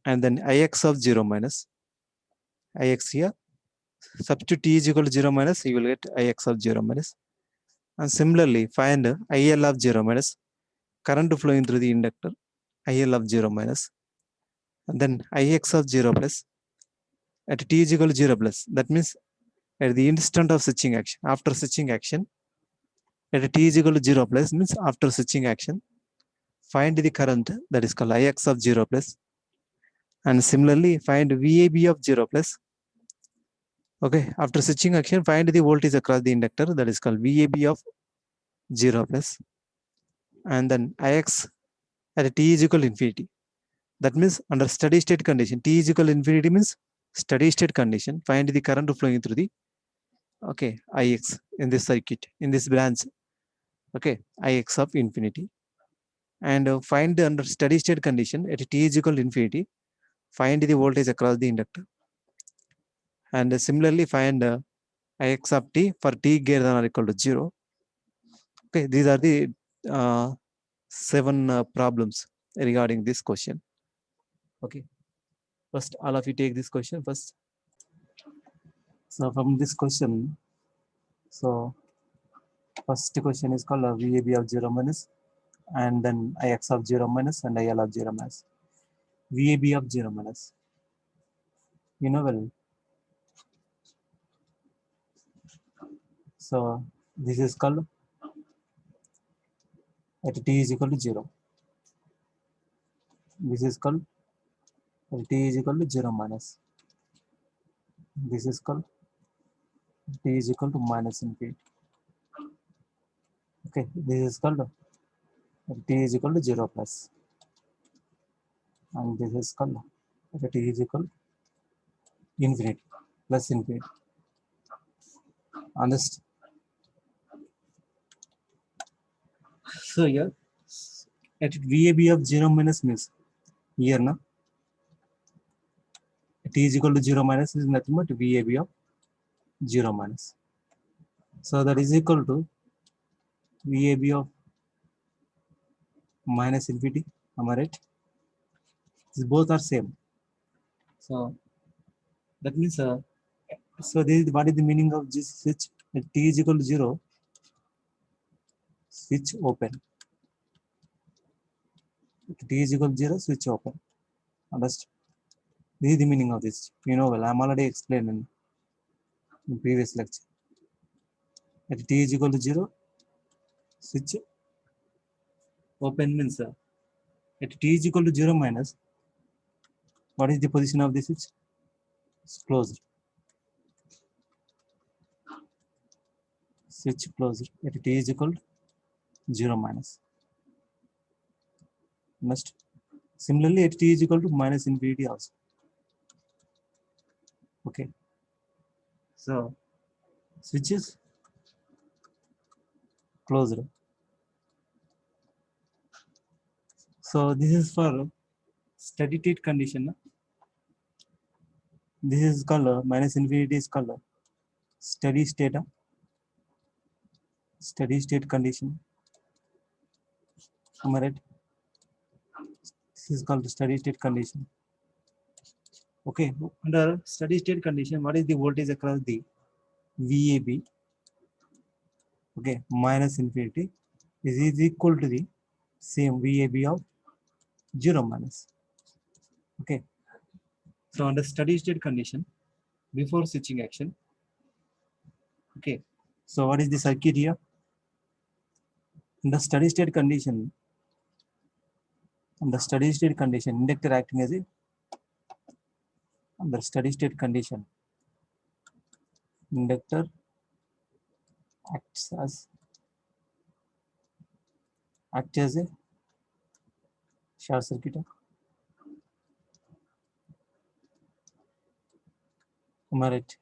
And then IX of 0 minus. IX here. Substitute t is equal to 0 minus, you will get IX of 0 minus. And similarly, find IL of 0 minus. Current flowing through the inductor. IL of 0 minus. And then IX of 0 plus. At t is equal to 0 plus. That means at the instant of switching action, after switching action, at t is equal to 0 plus means after switching action, find the current that is called Ix of 0 plus, and similarly find VAB of 0 plus, Okay, after switching action, find the voltage across the inductor, that is called VAB of 0 plus, and then Ix at t is equal to infinity. That means under steady state condition, t is equal to infinity means steady state condition. Find the current flowing through the Ix in this circuit, in this branch. Okay, Ix of infinity. And find under steady state condition at t is equal to infinity, find the voltage across the inductor. And similarly find Ix of t for t greater than or equal to 0. Okay, these are the 7 problems regarding this question. Okay, first all of you take this question first. So from this question, so first question is called VAB of 0 minus, and then Ix of 0 minus and IL of 0 minus. VAB of 0 minus, you know well. So this is called at t is equal to 0. This is called at t is equal to 0 minus. This is called t is equal to minus infinity. Okay, this is called t is equal to 0 plus, and this is called t is equal to infinity plus infinity. Understand? So here at VAB of 0 minus means here now t is equal to 0 minus is nothing but VAB of 0 minus. So that is equal to VAB of minus infinity. Am I right? These both are same. So that means so this is what is the meaning of this switch? At t is equal to 0, switch open. At t is equal to 0, switch open. Understand? This is the meaning of this. You know well, I'm already explained in previous lecture. At t is equal to 0, switch open means at t is equal to 0 minus, what is the position of this switch? It's closed. Switch closed at t is equal to 0 minus. Must similarly at t is equal to minus infinity also. Okay. So switch is closed. So this is for steady state condition. This is color minus infinity is color steady state condition. Am I right? This is called steady state condition. Okay, under steady state condition, what is the voltage across the VAB? Okay, minus infinity is equal to the same VAB of 0 minus. Okay, so under steady state condition, before switching action, okay, so what is the circuit here? In the steady state condition, inductor acting as a under steady state condition, inductor acts as a short circuit. Am I right?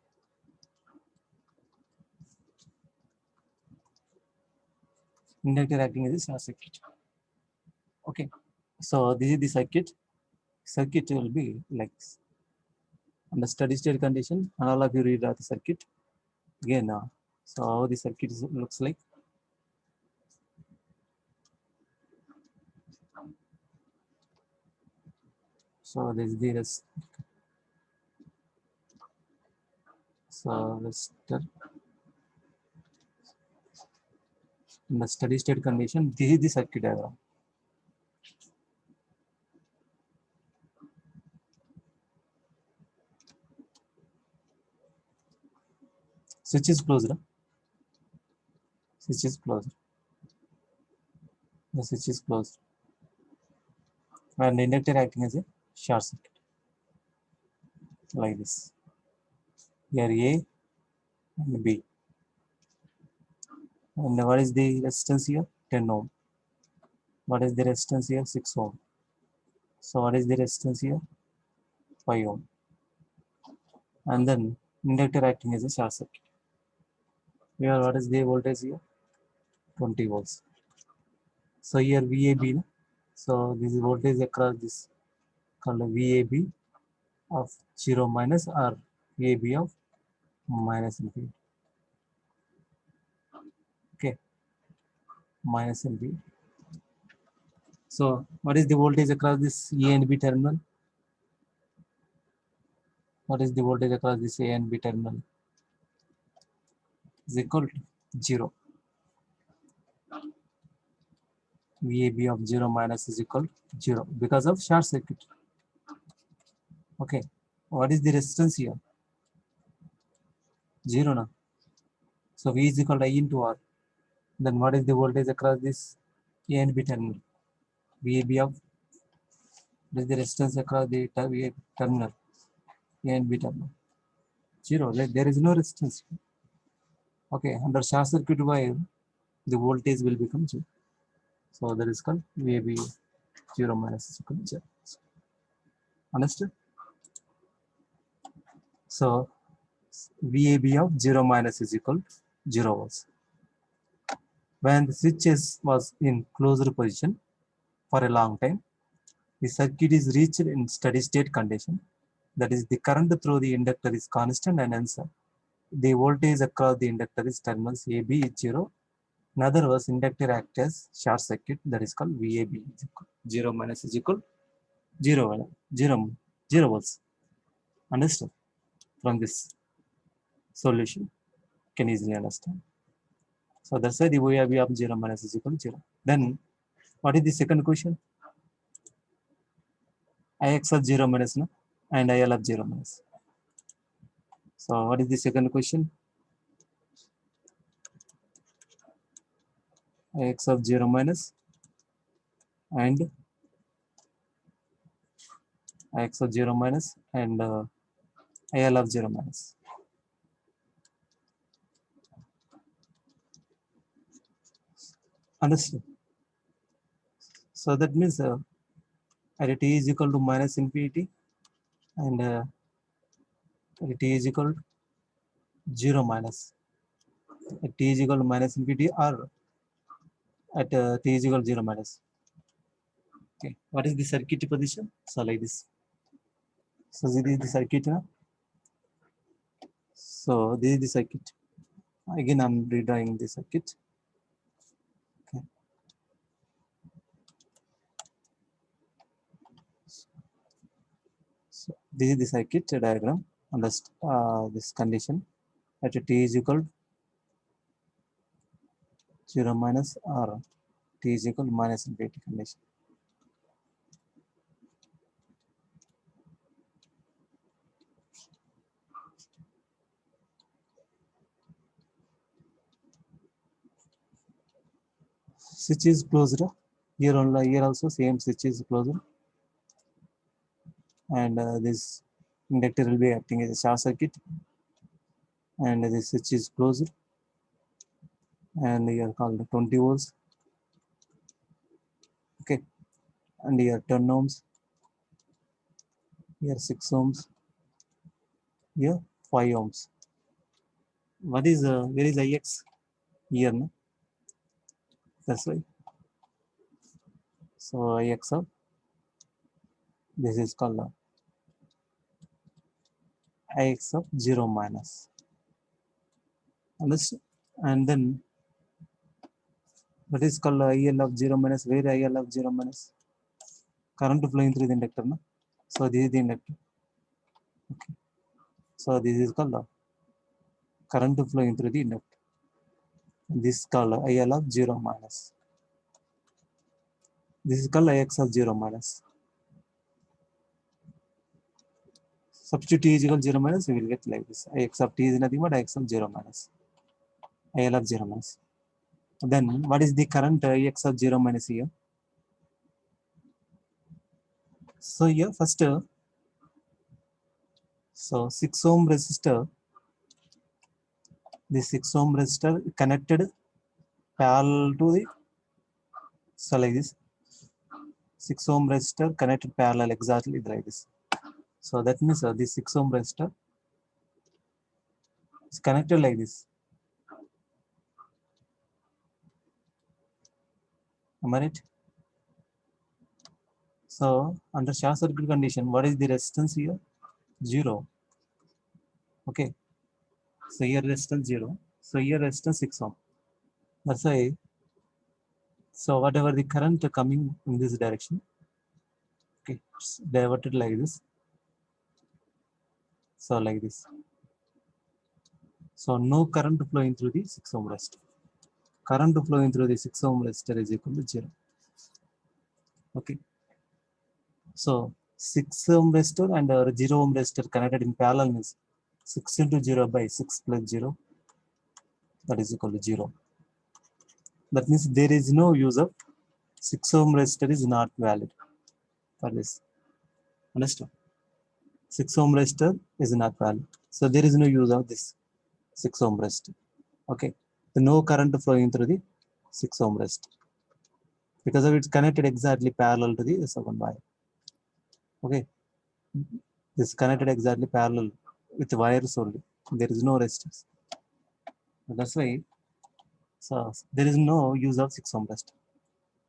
Inductor acting as a short circuit. Okay, so this is the circuit. Circuit will be like this. Under steady state condition, and all of you read out the circuit again. So how the circuit looks like. So this is the rest. So resistor in the steady state condition, this is the circuit diagram. Switch is closed. Switch is closed. The switch is closed. And inductor acting as a short circuit. Like this. Here A and B. And what is the resistance here? 10 ohm. What is the resistance here? 6 ohm. So what is the resistance here? 5 ohm. And then inductor acting as a short circuit. Here what is the voltage here? 20 volts. So here VAB. So this is voltage across this called VAB of 0 minus or VAB of minus infinity. Okay, minus infinity. So what is the voltage across this A and B terminal? What is the voltage across this A and B terminal? Is equal to 0. VAB of 0 minus is equal to 0 because of short circuit. Okay, what is the resistance here? 0 now. So V is equal to I into R. Then what is the voltage across this A and B terminal? VAB of, what is the resistance across the terminal A and B terminal? 0. There is no resistance. Okay, under short circuit wire, the voltage will become 0. So that is called VAB 0 minus is equal to 0. Understood? So VAB of 0 minus is equal to 0 volts. When the switch was in closed position for a long time, the circuit is reached in steady state condition. That is, the current through the inductor is constant and hence the voltage across the inductor is terminals AB is 0. In other words, inductor acts as short circuit, that is called VAB is equal 0 minus is equal 0, 0 volts. Understood? From this solution, can easily understand. So that's why the VAB of 0 minus is equal to 0. Then what is the second question? Ix of 0 minus no? And IL of 0 minus. So what is the second question? Ix of 0 minus and Ix of 0 minus and IL of 0 minus. Understood? So that means at t is equal to minus infinity and at t is equal to 0 minus. At t is equal to minus infinity or at t is equal to 0 minus. Okay, what is the circuit position? So like this. So this is the circuit now. So this is the circuit. Again, I'm redrawing the circuit. Okay. So this is the circuit diagram under this condition at t is equal to 0 minus or t is equal to minus infinity condition. Switch is closed. Here also same switch is closed, and this inductor will be acting as a short circuit, and this switch is closed, and here called 20 volts. Okay, and here 10 ohms, here 6 ohms, here 5 ohms. What is where is Ix? Here, no? That's why. So Ix of this is called Ix of 0 minus. Understood? And then what is called IL of 0 minus? Where IL of 0 minus? Current flowing through the inductor, no? So this is the inductor. Okay. So this is called current flowing through the inductor. This is called IL of 0 minus. This is called Ix of 0 minus. Substitute t is equal to 0 minus, we will get like this. Ix of t is nothing but Ix of 0 minus. IL of 0 minus. Then what is the current Ix of 0 minus here? So here first, so 6 ohm resistor This 6 ohm resistor connected parallel to the, so like this, 6 ohm resistor connected parallel exactly like this. So that means this 6 ohm resistor is connected like this. Am I right? So under short circuit condition, what is the resistance here? 0. Okay. So here resistance 0. So here resistance 6 ohm. That's why. So whatever the current coming in this direction, okay, it's diverted like this. So like this. So no current flowing through the 6 ohm resistor. Current flowing through the 6 ohm resistor is equal to 0. Okay. So 6 ohm resistor and 0 ohm resistor connected in parallel means 6 into 0 by 6 plus 0, that is equal to 0. That means there is no use of 6 ohm resistor is not valid for this. Understand? 6 ohm resistor is not valid. So there is no use of this 6 ohm resistor. Okay. The no current flowing through the 6 ohm resistor because of it's connected exactly parallel to the second wire. Okay. This connected exactly parallel with the wires only. There is no resistance. That's why, so there is no use of 6 ohm resistor.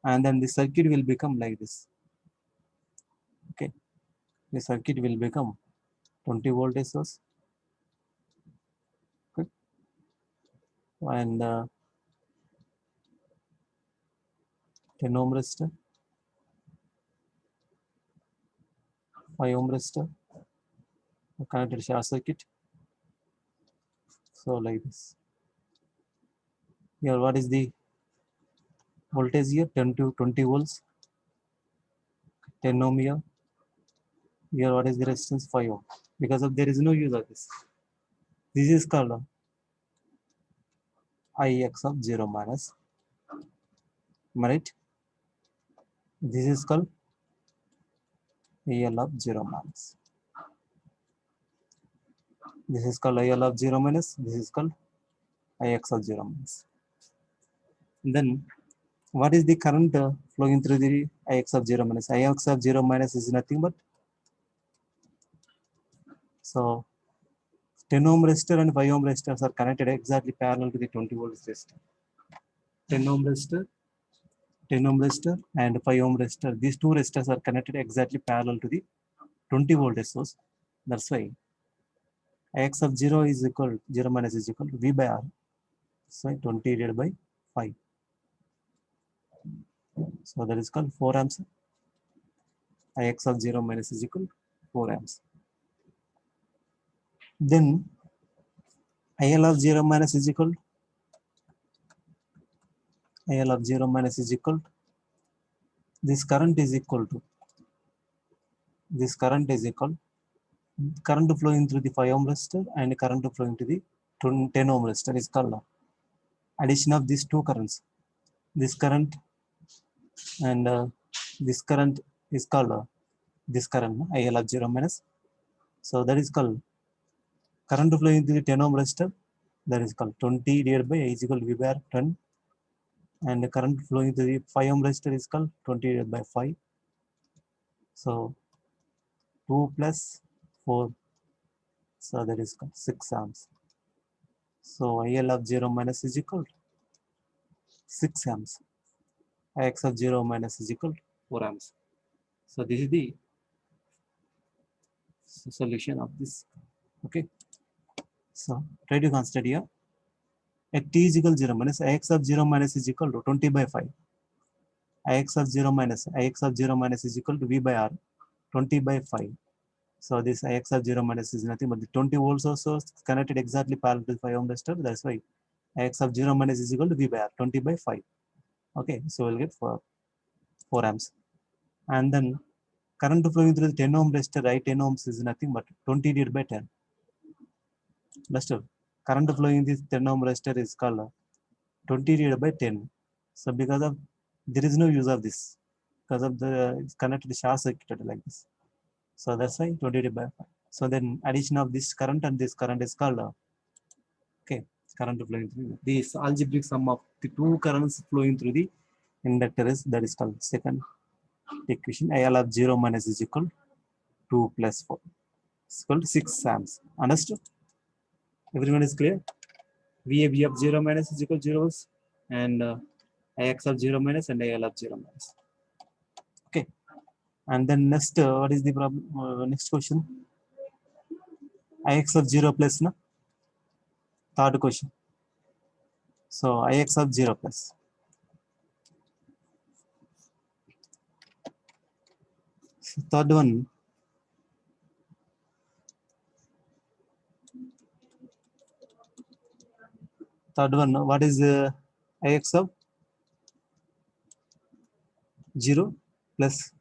And then the circuit will become like this. Okay. The circuit will become 20 voltage source. Okay. And 10 ohm resistor, 5 ohm resistor, connected short circuit. So like this. Here, what is the voltage here? 10 to 20 volts, 10 ohm here. Here, what is the resistance? 5 ohm. Because of there is no use of this. This is called Ix of 0 minus. Am I right? This is called IL of 0 minus. This is called IL of 0 minus. This is called Ix of 0 minus. Then what is the current flowing through the Ix of 0 minus? Ix of 0 minus is nothing but, so 10 ohm resistor and 5 ohm resistors are connected exactly parallel to the 20 volt resistor. 10 ohm resistor, 10 ohm resistor and 5 ohm resistor. These two resistors are connected exactly parallel to the 20 voltage source. That's why Ix of 0 is equal, 0 minus is equal to V by R. So 20 divided by 5. So that is called 4 amps. Ix of 0 minus is equal to 4 amps. Then IL of 0 minus is equal, IL of 0 minus is equal to, this current is equal to, this current is equal, current flowing through the 5 ohm resistor and current flowing to the 10 ohm resistor is called addition of these two currents. This current and this current is called this current IL of 0 minus. So that is called current flowing through the 10 ohm resistor, that is called 20 divided by I is equal to V by R 10, and the current flowing through the 5 ohm resistor is called 20 divided by 5. So 2 plus 4, so that is called 6 amps. So IL of 0 minus is equal to 6 amps. Ix of 0 minus is equal to 4 amps. So this is the solution of this. Okay. So try to consider here. At t is equal to 0 minus Ix of 0 minus is equal to 20 by 5. Ix of 0 minus, Ix of 0 minus is equal to V by R 20 by 5. So this Ix of 0 minus is nothing but the 20 volts or so connected exactly parallel to 5 ohm resistor. That's why Ix of 0 minus is equal to V by R 20 by 5. Okay, so we'll get 4 amps. And then current flowing through the 10 ohm resistor, right? 10 ohms is nothing but 20 divided by 10. Understood? Current flowing in this 10 ohm resistor is called 20 divided by 10. So because of there is no use of this, because of the it's connected to short circuited like this. So that's why 20 divided by 5. So then addition of this current and this current is called okay. current flowing through this algebraic sum of the two currents flowing through the inductor is that is called second equation. IL of 0 minus is equal to 2 plus 4 is equal to 6 amps. Understood? Everyone is clear? VAB of 0 minus is equal to 0 and IX of 0 minus and IL of 0 minus. Okay. And then next, what is the problem? Next question. IX of 0 plus, no? Third question. So IX of 0 plus. So third one. Third one, what is Ix of 0 plus?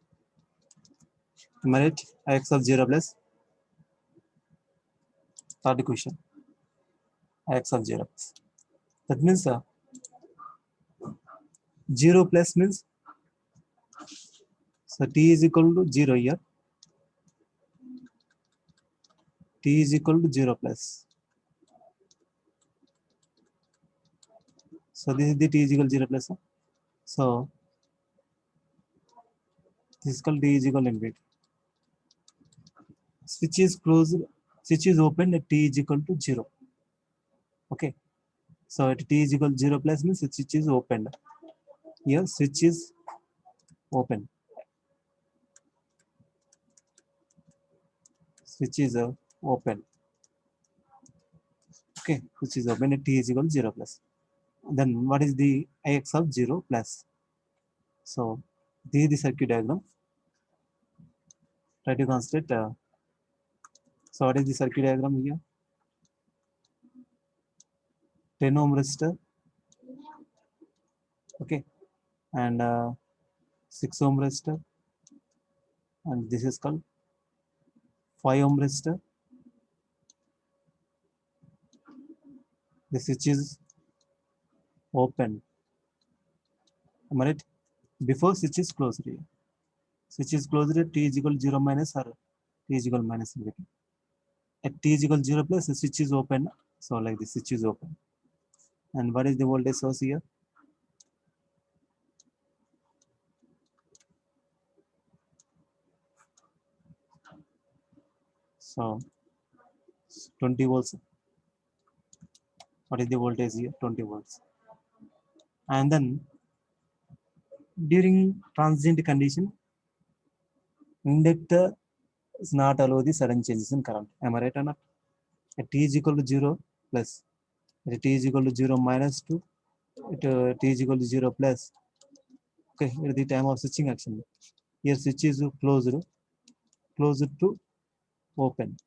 Am I right? Ix of 0 plus. Third question. Ix of 0 plus. That means 0 plus means, so t is equal to 0 here. T is equal to 0 plus. So this is the t is equal to 0 plus. So this is called t is equal to infinity. Switch is closed, switch is open at t is equal to 0. Okay. So at t is equal to 0 plus means switch is opened. Here switch is open. Switch is open. Okay, which is open at t is equal to 0 plus. Then what is the Ix of 0 plus? So this is the circuit diagram. Try to concentrate. So what is the circuit diagram here? 10 ohm resistor. Okay, and 6 ohm resistor, and this is called 5 ohm resistor. The switch is open. Am I right? Before switch is closed here. Switch is closed at t is equal to 0 minus or t is equal to minus infinity. At t is equal to 0 plus, the switch is open. So like the switch is open. And what is the voltage source here? So 20 volts. What is the voltage here? 20 volts. And then during transient condition, inductor is not allow the sudden changes in current. Am I right or not? At t is equal to 0 plus, at t is equal to 0 minus 2, at t is equal to 0 plus. Okay, at the time of switching action, here switch is closed to open.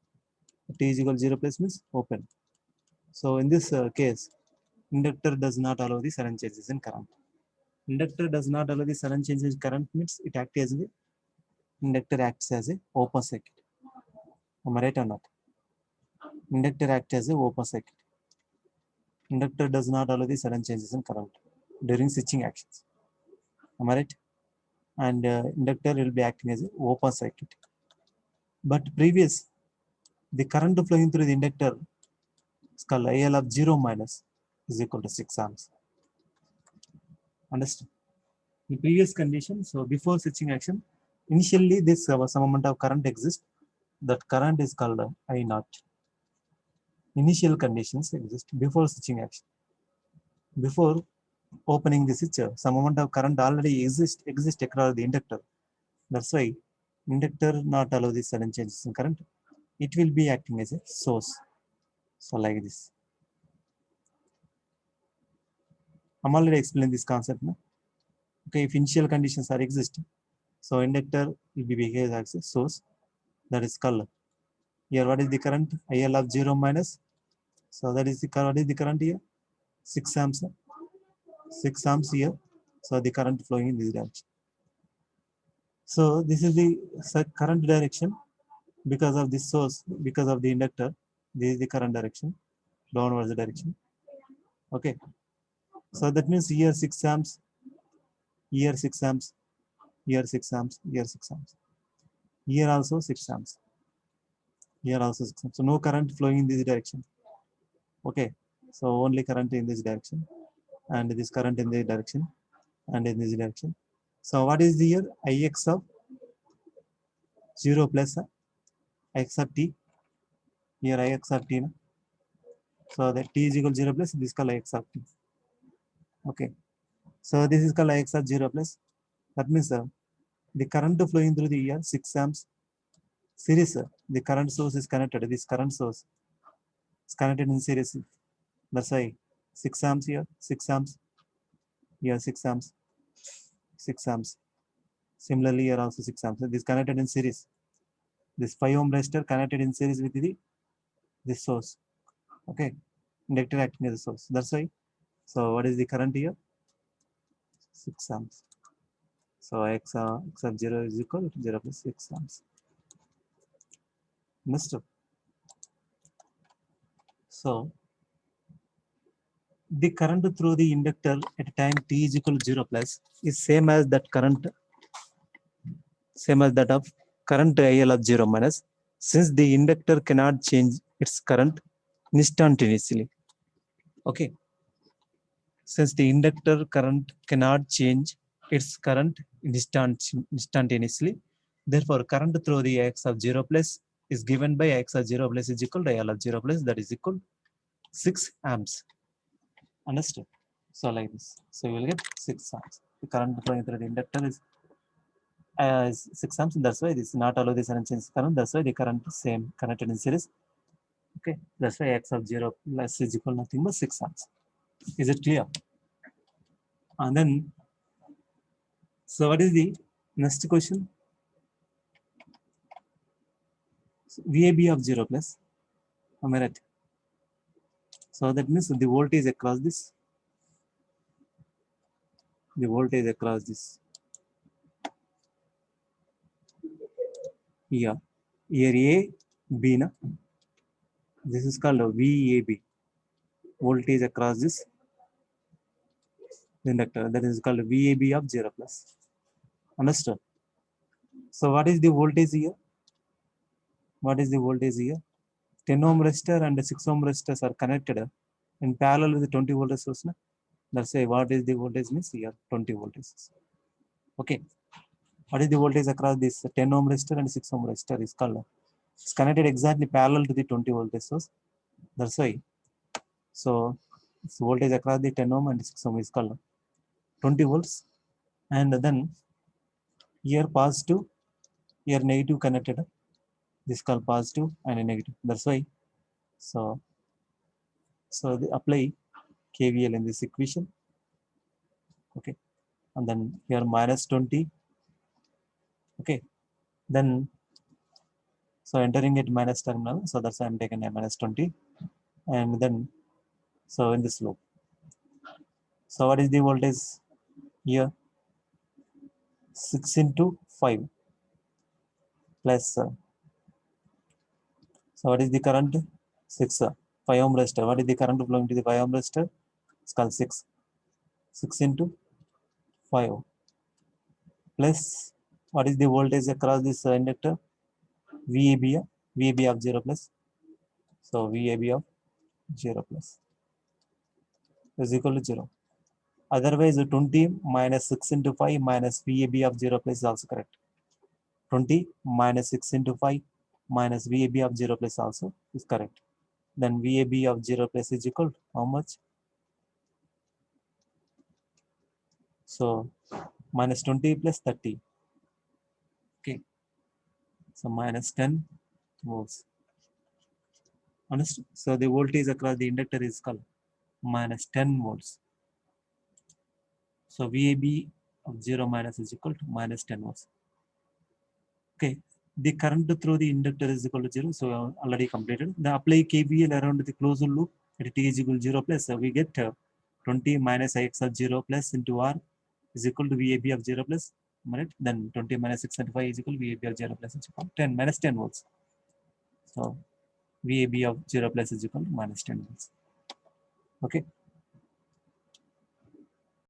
T is equal to 0 plus means open. So in this case, inductor does not allow the sudden changes in current. Inductor does not allow the sudden changes in current means it acts as the inductor acts as a open circuit. Am I right or not? Inductor acts as a open circuit. Inductor does not allow the sudden changes in current during switching actions. Am I right? And inductor will be acting as an open circuit. But previous, the current flowing through the inductor is called IL of 0 minus is equal to 6 amps. Understand? In previous condition, so before switching action, initially this some amount of current exists. That current is called I naught. Initial conditions exist before switching action. Before opening the switch, some amount of current already exists across the inductor. That's why inductor not allow the sudden changes in current. It will be acting as a source. So like this. I'm already explained this concept. No? Okay, if initial conditions are existing, so inductor will be behaved as a source. That is called. Here, what is the current? IL of 0 minus. So that is the current. What is the current here? 6 amps. 6 amps here. So the current flowing in this direction. So this is the current direction because of this source, because of the inductor. This is the current direction, downwards direction. Okay. So that means here 6 amps, here 6 amps, here 6 amps, here 6 amps. Here also 6 amps. Here also 6 amps. So no current flowing in this direction. Okay. So only current in this direction, and this current in this direction, and in this direction. So what is the here? Ix of 0 plus ix of t. Here ix of t. No? So that t is equal to 0 plus this called ix of t. Okay. So this is called ix of 0 plus. That means the current flowing through the here 6 amps series. The current source is connected. This current source is connected in series. That's why 6 amps here, 6 amps here, 6 amps, 6 amps. Similarly, here also 6 amps. This connected in series. This 5 ohm resistor connected in series with this source. Okay, inductor acting as a source. That's why. So what is the current here? 6 amps. So x of 0 is equal to 0 plus 6 amps. Understood? So the current through the inductor at time t is equal to 0 plus is same as that current, same as that of current IL of 0 minus, since the inductor cannot change its current instantaneously. Okay. Since the inductor current cannot change its current instantaneously, therefore current through the Ix of 0 plus is given by Ix of 0 plus is equal to IL of 0 plus, that is equal to 6 amps. Understood? So like this. So you will get 6 amps. The current flowing through the inductor is 6 amps. That's why this is not allow this unchanged current. That's why the current is same connected in series. Okay. That's why X of 0 plus is equal to nothing but 6 amps. Is it clear? And then, so what is the next question? So VAB of 0 plus. Am I right? So that means the voltage across this. The voltage across this. Yeah. Here A, B. Na? This is called VAB. Voltage across this inductor. That is called VAB of 0 plus. Understood? So what is the voltage here? What is the voltage here? 10 ohm resistor and 6 ohm resistors are connected in parallel with the 20 voltage source. Na? That's why what is the voltage means here 20 voltages. Okay. What is the voltage across this 10 ohm resistor and 6 ohm resistor is called? It's connected exactly parallel to the 20 voltage source. That's why. So it's voltage across the 10 ohm and 6 ohm is called 20 volts. And then here positive, here negative connected. This is called positive and negative. That's why. So they apply KVL in this equation. Okay. And then here minus 20. Okay. Then so entering it minus terminal. So that's why I'm taking a minus 20. And then so in this loop. So what is the voltage here? 6 into 5 plus. So what is the current? 6. 5 ohm resistor. What is the current flowing to the 5 ohm resistor? It's called 6. 6 into 5 plus what is the voltage across this inductor? VAB, VAB of 0 plus. So VAB of 0 plus is equal to 0. Otherwise, 20 minus 6 into 5 minus VAB of 0 plus is also correct. 20 minus 6 into 5 minus VAB of 0 plus also is correct. Then VAB of 0 plus is equal to how much? So minus 20 plus 30. Okay. So minus 10 volts. Understood? So the voltage across the inductor is called minus 10 volts. So VAB of 0 minus is equal to minus 10 volts. Okay. The current through the inductor is equal to 0. So already completed. The apply KVL around the closed loop at t is equal to 0 plus. So we get 20 minus Ix of 0 plus into R is equal to VAB of 0 plus. Right? Then 20 minus 6.5 is equal to VAB of 0 plus is equal to 10 minus 10 volts. So VAB of 0 plus is equal to minus 10 volts. Okay.